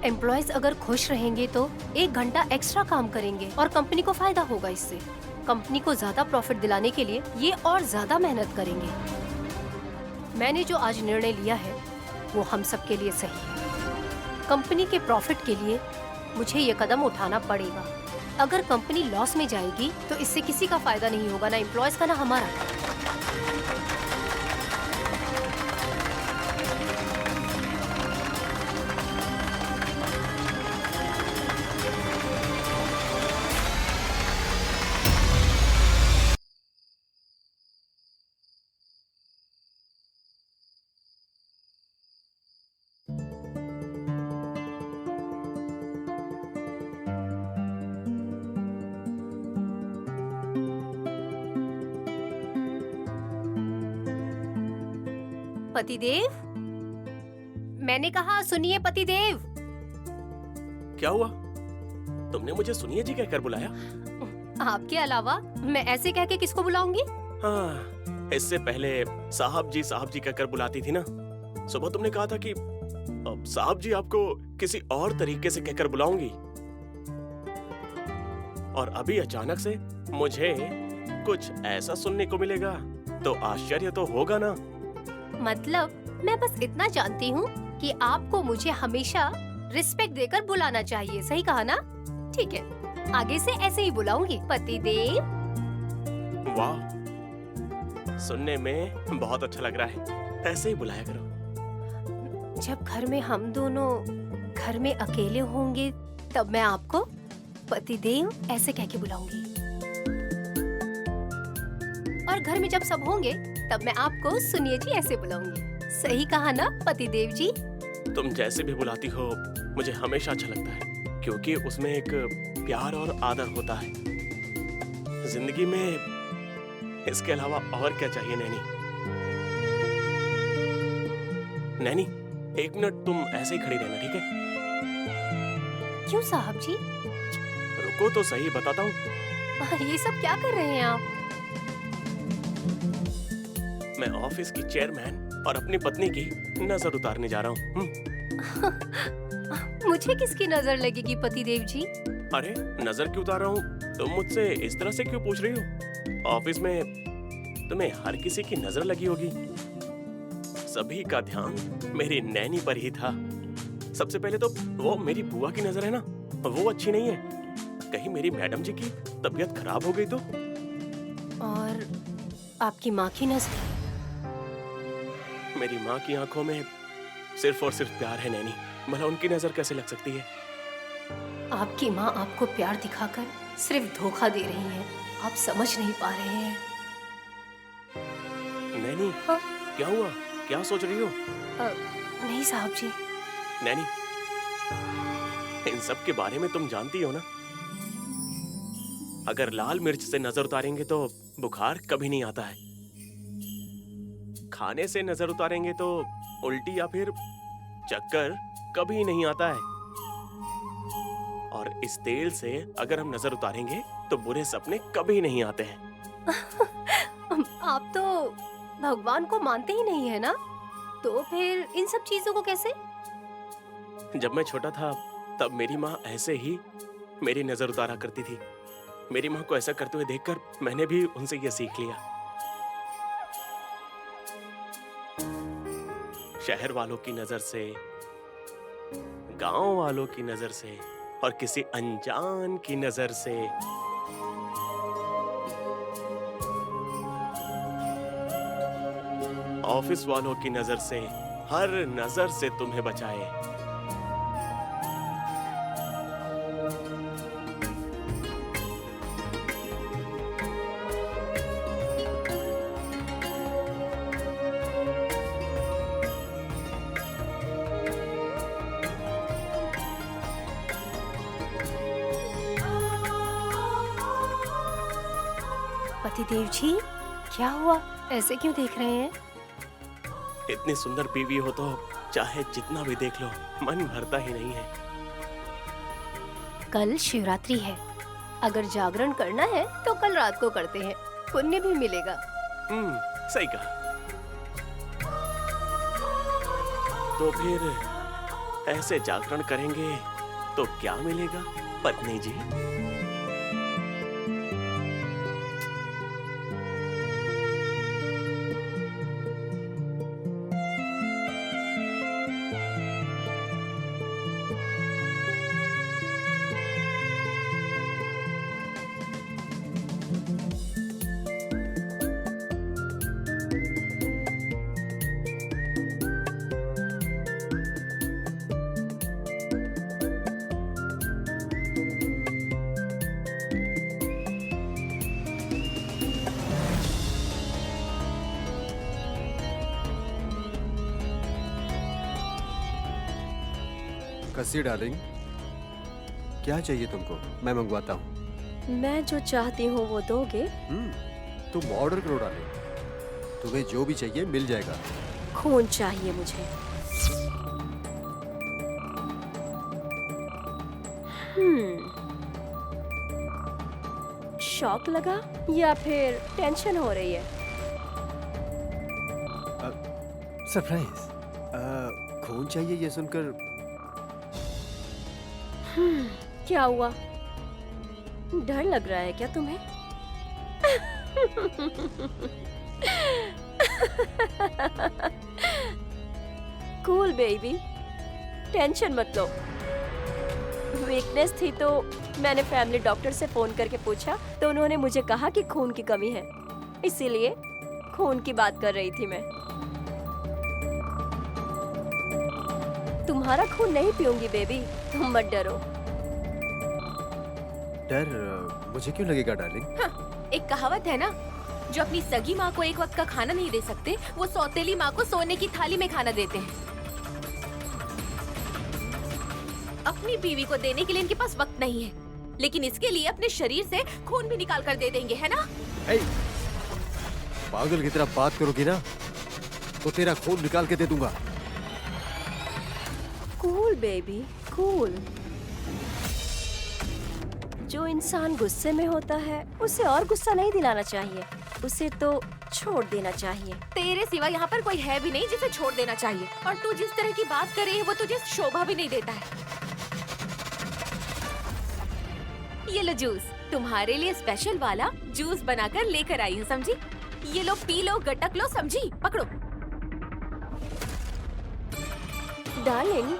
एम्प्लॉयज अगर खुश रहेंगे तो 1 घंटा एक्स्ट्रा काम करेंगे और कंपनी को फायदा होगा। इससे कंपनी को ज्यादा प्रॉफिट दिलाने के लिए ये और ज्यादा मेहनत करेंगे। मैंने जो आज निर्णय लिया है वो हम सब के लिए सही है। कंपनी के प्रॉफिट के लिए मुझे ये कदम उठाना पड़ेगा। अगर कंपनी लॉस में जाएगी तो इससे किसी का फायदा नहीं होगा, ना एम्प्लॉयज का ना हमारा। पतिदेव, मैंने कहा सुनिए पतिदेव। क्या हुआ? तुमने मुझे सुनिए जी कहकर बुलाया? आपके अलावा मैं ऐसे कह के किसको बुलाऊंगी? हाँ, इससे पहले साहब जी कहकर बुलाती थी ना। सुबह तुमने कहा था कि अब साहब जी आपको किसी और तरीके से कहकर बुलाऊंगी, और अभी अचानक से मुझे कुछ ऐसा सुनने को मिलेगा तो आश्चर्य तो होगा ना। मतलब मैं बस इतना जानती हूँ कि आपको मुझे हमेशा रिस्पेक्ट देकर बुलाना चाहिए, सही कहा ना? ठीक है, आगे से ऐसे ही बुलाऊंगी, पतिदेव। वाह, सुनने में बहुत अच्छा लग रहा है, ऐसे ही बुलाया करो। जब घर में हम दोनों घर में अकेले होंगे तब मैं आपको पतिदेव ऐसे कह के बुलाऊंगी, और घर में जब सब होंगे तब मैं आपको सुनिए जी ऐसे बुलाऊंगी। सही कहा ना पतिदेव जी? तुम जैसे भी बुलाती हो मुझे हमेशा अच्छा लगता है, क्योंकि उसमें एक प्यार और आदर होता है। जिंदगी में इसके अलावा और क्या चाहिए नैनी? नैनी, 1 मिनट तुम ऐसे ही खड़ी रहना, ठीक है? क्यों साहब जी? रुको तो सही, बताता हूँ। ये सब क्या कर रहे हैं आप? मैं ऑफिस की चेयरमैन और अपनी पत्नी की नजर उतारने जा रहा हूँ। मुझे किसकी नजर लगेगी पतिदेव जी? अरे नजर क्यों उतार रहा हूँ? तुम मुझसे इस तरह से क्यों पूछ रही हो? ऑफिस में तुम्हें हर किसी की नजर लगी होगी। सभी का ध्यान मेरी नैनी पर ही था। सबसे पहले तो वो मेरी बुआ की नजर है ना, वो अच्छी नहीं है। कहीं मेरी मैडम जी की तबीयत खराब हो गई तो? और आपकी माँ की नजर? मेरी माँ की आंखों में सिर्फ और सिर्फ प्यार है नैनी, भला उनकी नजर कैसे लग सकती है? आपकी माँ आपको प्यार दिखाकर सिर्फ धोखा दे रही है, आप समझ नहीं पा रहे हैं। नैनी, हाँ? क्या हुआ? क्या सोच रही हो? नहीं साहब जी। नैनी, इन सब के बारे में तुम जानती हो ना? अगर लाल मिर्च से नजर उतारेंगे तो बुखार कभी नहीं आता है। खाने से नजर उतारेंगे तो उल्टी या फिर चक्कर कभी नहीं आता है। और इस तेल से अगर हम नजर उतारेंगे तो बुरे सपने कभी नहीं आते हैं। आप तो भगवान को मानते ही नहीं है ना, तो फिर इन सब चीजों को कैसे? जब मैं छोटा था तब मेरी माँ ऐसे ही मेरी नजर उतारा करती थी। मेरी माँ को ऐसा करते हुए देखकर मैंने भी उनसे यह सीख लिया। शहर वालों की नजर से, गांव वालों की नजर से और किसी अनजान की नजर से ऑफिस वालों की नजर से, हर नजर से तुम्हें बचाए। पतिदेव जी, क्या हुआ? ऐसे क्यों देख रहे हैं? इतनी सुंदर बीवी हो तो चाहे जितना भी देख लो मन भरता ही नहीं है। कल शिवरात्रि है, अगर जागरण करना है तो कल रात को करते हैं, पुण्य भी मिलेगा। सही कहा। तो फिर ऐसे जागरण करेंगे तो क्या मिलेगा पत्नी जी? कस्सी डार्लिंग, क्या चाहिए तुमको? मैं मंगवाता हूँ। मैं जो चाहती हूँ वो दोगे? तुम ऑर्डर करो डार्लिंग, तुम्हें जो भी चाहिए मिल जाएगा। खून चाहिए मुझे। शॉक लगा या फिर टेंशन हो रही है? सरप्राइज। खून चाहिए ये सुनकर क्या हुआ? डर लग रहा है क्या तुम्हें? कूल बेबी, टेंशन मत लो। वीकनेस थी तो मैंने फैमिली डॉक्टर से फोन करके पूछा तो उन्होंने मुझे कहा कि खून की कमी है, इसीलिए खून की बात कर रही थी मैं। तुम्हारा खून नहीं पीऊंगी बेबी, तुम मत डरो। डर मुझे क्यों लगेगा डार्लिंग? हाँ, एक कहावत है ना, जो अपनी सगी माँ को एक वक्त का खाना नहीं दे सकते, वो सौतेली माँ को सोने की थाली में खाना देते हैं। अपनी बीवी को देने के लिए इनके पास वक्त नहीं है, लेकिन इसके लिए अपने शरीर से खून भी निकाल कर दे देंगे, है ना? पागल की तरह बात करोगी ना तो तेरा खून निकाल के दे दूंगा। Cool baby, cool. जो इंसान गुस्से में होता है उसे और गुस्सा नहीं दिलाना चाहिए, उसे तो छोड़ देना चाहिए। तेरे सिवा यहाँ पर कोई है भी नहीं जिसे छोड़ देना चाहिए। और तू जिस तरह की बात कर रही है वो तुझे शोभा भी नहीं देता है। ये लो जूस, तुम्हारे लिए स्पेशल वाला जूस बनाकर लेकर आई हूँ, समझी? ये लो, पी लो, गटक लो, समझी? पकड़ो। डार्लिंग,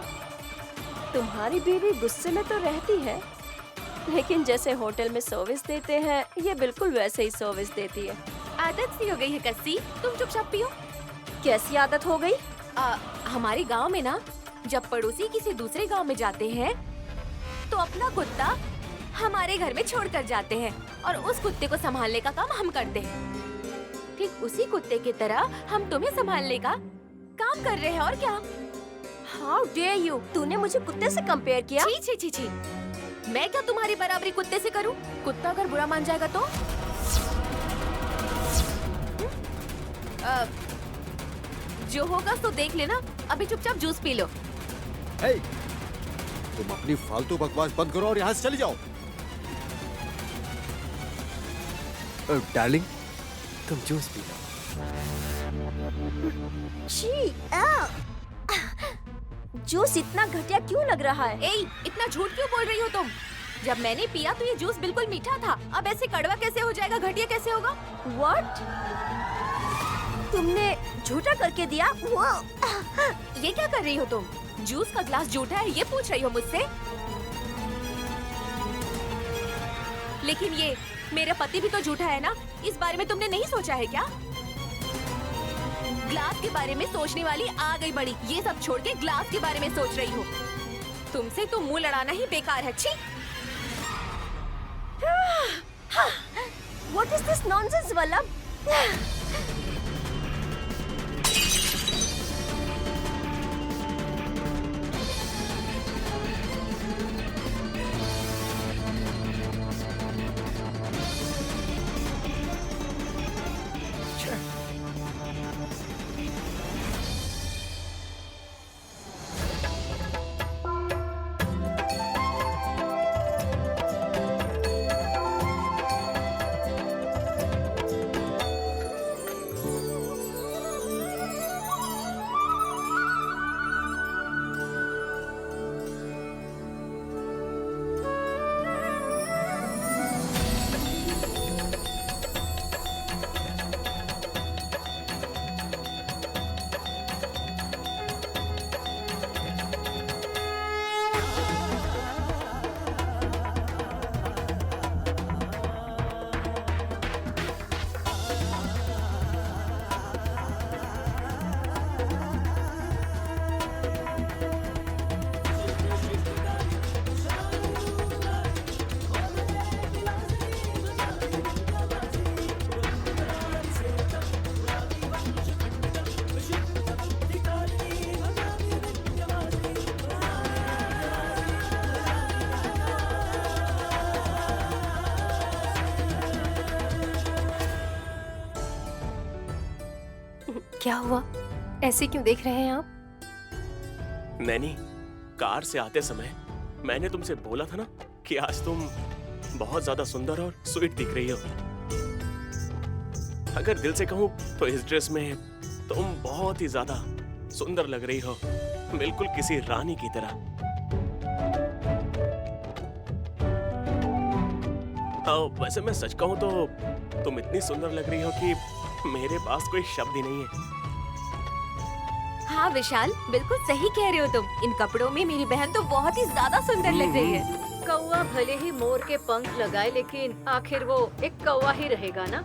तुम्हारी बीवी गुस्से में तो रहती है, लेकिन जैसे होटल में सर्विस देते हैं ये बिल्कुल वैसे ही सर्विस देती है। आदत सी हो गई है कस्सी, तुम चुपचाप पियो। कैसी आदत हो गई? हमारे गांव में ना, जब पड़ोसी किसी दूसरे गांव में जाते हैं तो अपना कुत्ता हमारे घर में छोड़ कर जाते हैं और उस कुत्ते को संभालने का काम हम करते हैं। ठीक उसी कुत्ते की तरह हम तुम्हें संभालने का काम कर रहे हैं, और क्या? How dare you? तूने मुझे कुत्ते से कंपेयर किया? छी छी छी छी, मैं क्या तुम्हारी बराबरी कुत्ते से करूं? कुत्ता अगर बुरा मान जाएगा तो? जो होगा तो देख लेना। अभी चुपचाप जूस पी लो। तुम अपनी फालतू बकवास बंद करो और यहाँ से चली जाओ। डार्लिंग, तुम जूस पी लो। जूस इतना घटिया क्यों लग रहा है? ए, इतना झूठ क्यों बोल रही हो तुम? जब मैंने पिया तो ये जूस बिल्कुल मीठा था, अब ऐसे कड़वा कैसे हो जाएगा, घटिया कैसे होगा? What? तुमने झूठा करके दिया? ये क्या कर रही हो तुम? जूस का ग्लास झूठा है ये पूछ रही हो मुझसे? लेकिन ये मेरा पति भी तो झूठा है ना, इस बारे में तुमने नहीं सोचा है क्या? ग्लास के बारे में सोचने वाली आ गई बड़ी, ये सब छोड़ के ग्लास के बारे में सोच रही हो। तुमसे तो मुंह लड़ाना ही बेकार है। छी! What is this nonsense, Vallabh? क्या हुआ? ऐसे क्यों देख रहे हैं आप? नैनी, कार से आते समय मैंने तुमसे बोला था ना कि आज तुम बहुत ज्यादा सुंदर और स्वीट दिख रही हो। अगर दिल से कहूँ तो इस ड्रेस में तुम बहुत ही ज्यादा सुंदर लग रही हो, बिल्कुल किसी रानी की तरह। वैसे मैं सच कहूँ तो तुम इतनी सुंदर लग रही हो कि मेरे पास कोई शब्द ही नहीं है। हाँ विशाल, बिल्कुल सही कह रहे हो तुम। इन कपड़ों में मेरी बहन तो बहुत ही ज्यादा सुंदर लग रही है। कौवा भले ही मोर के पंख लगाए, लेकिन आखिर वो एक कौवा ही रहेगा ना।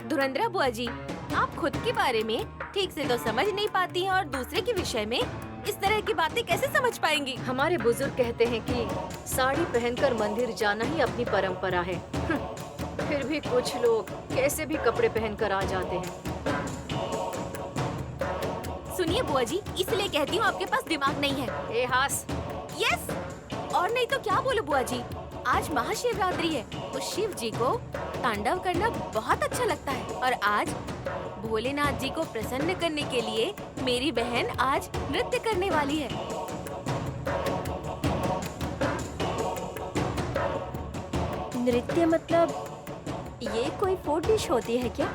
धुरंधरा बुआ जी, आप खुद के बारे में ठीक से तो समझ नहीं पाती हैं और दूसरे के विषय में इस तरह की बातें कैसे समझ पाएंगी? हमारे बुजुर्ग कहते हैं कि साड़ी पहनकर मंदिर जाना ही अपनी परंपरा है। फिर भी कुछ लोग कैसे भी कपड़े पहनकर आ जाते हैं। सुनिए बुआ जी, इसलिए कहती हूँ आपके पास दिमाग नहीं है। ए हास, यस, और नहीं तो क्या बोलो बुआ जी, आज महाशिवरात्रि है तो शिव जी को तांडव करना बहुत अच्छा लगता है। और आज भोलेनाथ जी को प्रसन्न करने के लिए मेरी बहन आज नृत्य करने वाली है। नृत्य मतलब ये कोई फूड डिश होती है क्या?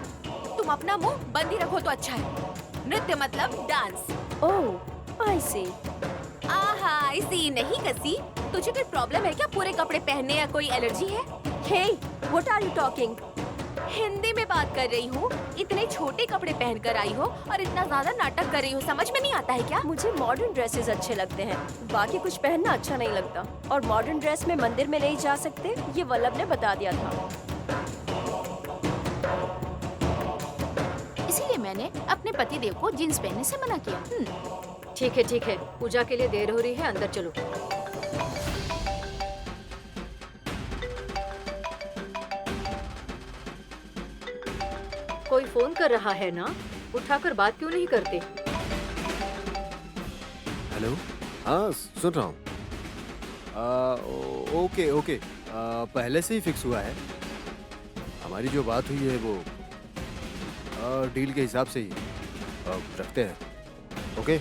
तुम अपना मुंह बंद ही रखो तो अच्छा है। नृत्य मतलब डांस। ओह, आई सी। आहा, ऐसी नहीं कसी। तुझे कोई प्रॉब्लम है क्या पूरे कपड़े पहनने या कोई एलर्जी है? Hey, what are you talking? Hindi में बात कर रही हूँ। इतने छोटे कपड़े पहनकर आई हो और इतना ज्यादा नाटक कर रही हो, समझ में नहीं आता है क्या? मुझे मॉडर्न ड्रेसेस अच्छे लगते हैं, बाकी कुछ पहनना अच्छा नहीं लगता। और मॉडर्न ड्रेस में मंदिर में नहीं जा सकते, ये वल्लभ ने बता दिया था। इसीलिए मैंने अपने पतिदेव को जींस पहनने से मना किया। ठीक है, पूजा के लिए देर हो रही है, अंदर चलो। कोई फोन कर रहा है ना, उठाकर बात क्यों नहीं करते? हेलो, हाँ सुन रहा हूँ। ओके, पहले से ही फिक्स हुआ है। हमारी जो बात हुई है वो डील के हिसाब से ही रखते हैं। ओके।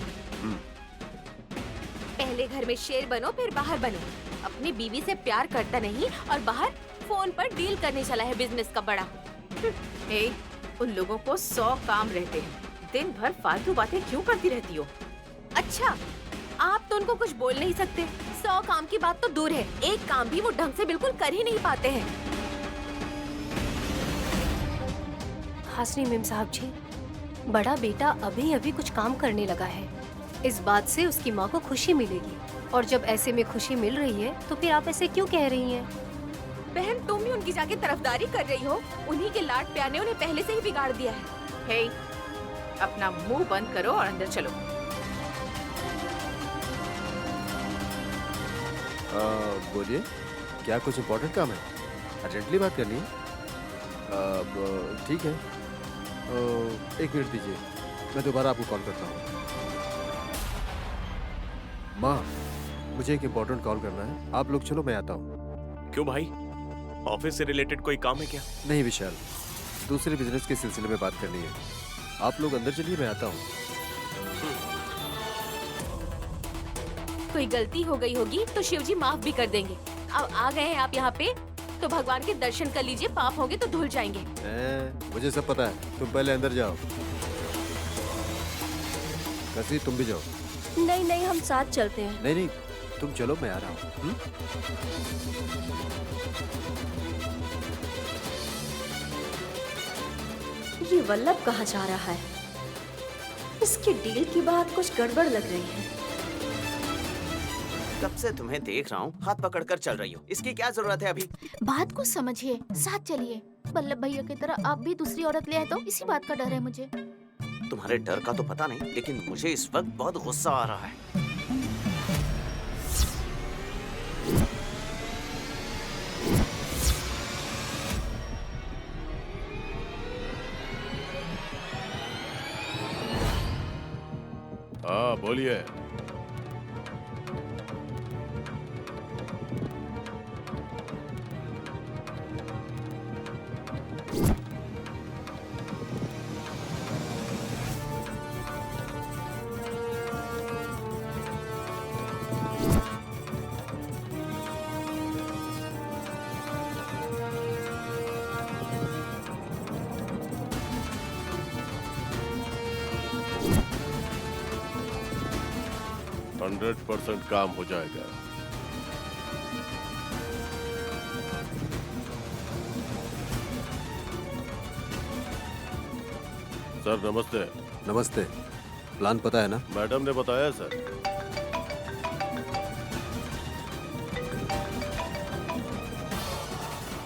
पहले घर में शेर बनो फिर बाहर बनो। अपनी बीवी से प्यार करता नहीं और बाहर फोन पर डील करने चला है बिजनेस का बड़ा। हे, उन लोगों को 100 काम रहते हैं, दिन भर फालतू बातें क्यों करती रहती हो? अच्छा, आप तो उनको कुछ बोल नहीं सकते। 100 काम की बात तो दूर है, एक काम भी वो ढंग से बिल्कुल कर ही नहीं पाते हैं। हासनी मेम साहब जी, बड़ा बेटा अभी अभी कुछ काम करने लगा है। इस बात से उसकी माँ को खुशी मिलेगी, और जब ऐसे में खुशी मिल रही है तो फिर आप ऐसे क्यों कह रही हैं? बहन, तुम भी उनकी जाके तरफदारी कर रही हो। उन्हीं के लाड प्यार ने उन्हें पहले से ही बिगाड़ दिया है। हे, अपना मुंह बंद करो और अंदर चलो। बोलिए, क्या कुछ इम्पोर्टेंट काम है? अर्जेंटली बात करनी है? ठीक है, 1 मिनट दीजिए, मैं दोबारा आपको कॉल करता हूँ। माँ, मुझे एक इम्पोर्टेंट कॉल करना है, आप लोग चलो, मैं आता हूँ। क्यों भाई, ऑफिस से रिलेटेड कोई काम है क्या? नहीं विशाल, दूसरे बिजनेस के सिलसिले में बात करनी है। आप लोग अंदर चलिए, मैं आता हूँ। कोई गलती हो गई होगी तो शिव जी माफ भी कर देंगे। अब आ गए हैं आप यहाँ पे तो भगवान के दर्शन कर लीजिए, पाप होंगे तो धुल जाएंगे। मुझे सब पता है, तुम पहले अंदर जाओ। कसी, तुम भी जाओ। नहीं, हम साथ चलते हैं। नहीं, तुम चलो, मैं आ रहा हूँ। ये वल्लभ कहाँ जा रहा है? इसकी डील की बात कुछ गड़बड़ लग रही है। कब से तुम्हें देख रहा हूँ, हाथ पकड़कर चल रही हो, इसकी क्या जरूरत है अभी? बात को समझिए, साथ चलिए। वल्लभ भैया की तरह आप भी दूसरी औरत ले आए तो इसी बात का डर है मुझे। तुम्हारे डर का तो पता नहीं, लेकिन मुझे इस वक्त बहुत गुस्सा आ रहा है। हाँ बोलिए। हंड्रेड 100% काम हो जाएगा। सर नमस्ते। नमस्ते। प्लान पता है ना? मैडम ने बताया सर।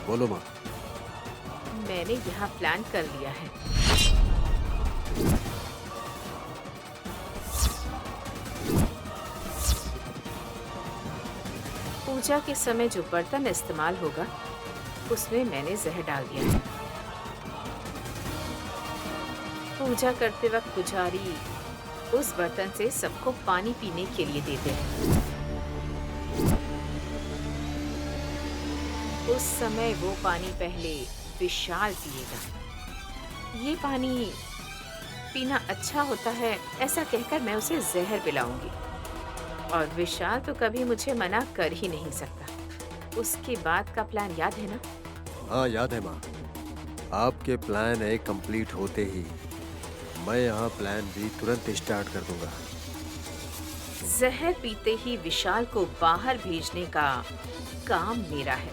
बोलो माँ। मैंने यहाँ प्लान कर लिया है। पूजा के समय जो बर्तन इस्तेमाल होगा उसमें मैंने जहर डाल दिया है। पूजा करते वक्त पुजारी उस बर्तन से सबको पानी पीने के लिए देते हैं। उस समय वो पानी पहले विशाल पिएगा। ये पानी पीना अच्छा होता है ऐसा कहकर मैं उसे जहर पिलाऊंगी और विशाल तो कभी मुझे मना कर ही नहीं सकता। उसके बाद का प्लान याद है ना? हाँ याद है माँ। आपके प्लान ए कंप्लीट होते ही मैं यहाँ प्लान बी तुरंत स्टार्ट कर दूंगा। जहर पीते ही विशाल को बाहर भेजने का काम मेरा है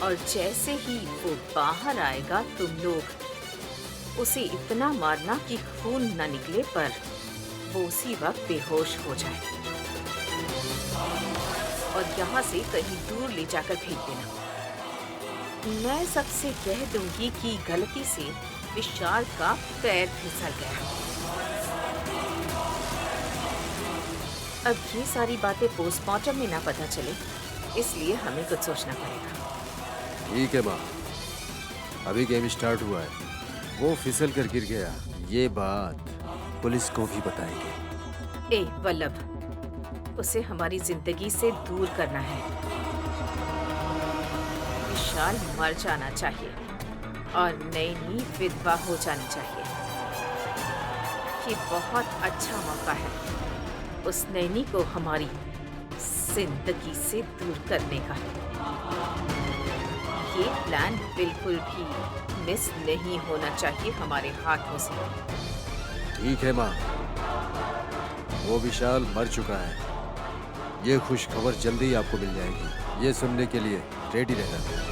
और जैसे ही वो बाहर आएगा तुम लोग उसे इतना मारना कि खून न निकले पर वो उसी वक्त बेहोश हो जाए और यहाँ से कहीं दूर ले जाकर फेंक देना। मैं सबसे कह दूंगी कि गलती से विशाल का पैर फिसल गया। अब ये सारी बातें पोस्टमार्टम में ना पता चले, इसलिए हमें कुछ सोचना पड़ेगा। ठीक है माँ, अभी गेम स्टार्ट हुआ है, वो फिसल कर गिर गया, ये बात पुलिस को भी बताएंगे। ए वल्लभ, उसे हमारी जिंदगी से दूर करना है। विशाल मर जाना चाहिए और नैनी विधवा हो जानी चाहिए। ये बहुत अच्छा मौका है उस नैनी को हमारी जिंदगी से दूर करने का। ये प्लान बिल्कुल भी मिस नहीं होना चाहिए हमारे हाथों से। ठीक है माँ, वो विशाल मर चुका है। ये खुश खबर जल्दी आपको मिल जाएगी, ये सुनने के लिए रेडी रहना।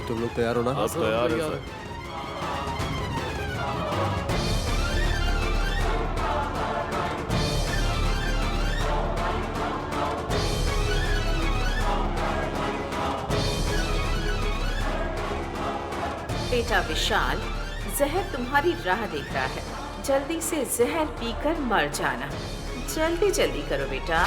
तुम लोग तैयार हो ना? आप तैयार हैं सर। बेटा विशाल, जहर तुम्हारी राह देख रहा है। जल्दी से जहर पीकर मर जाना। जल्दी जल्दी करो बेटा।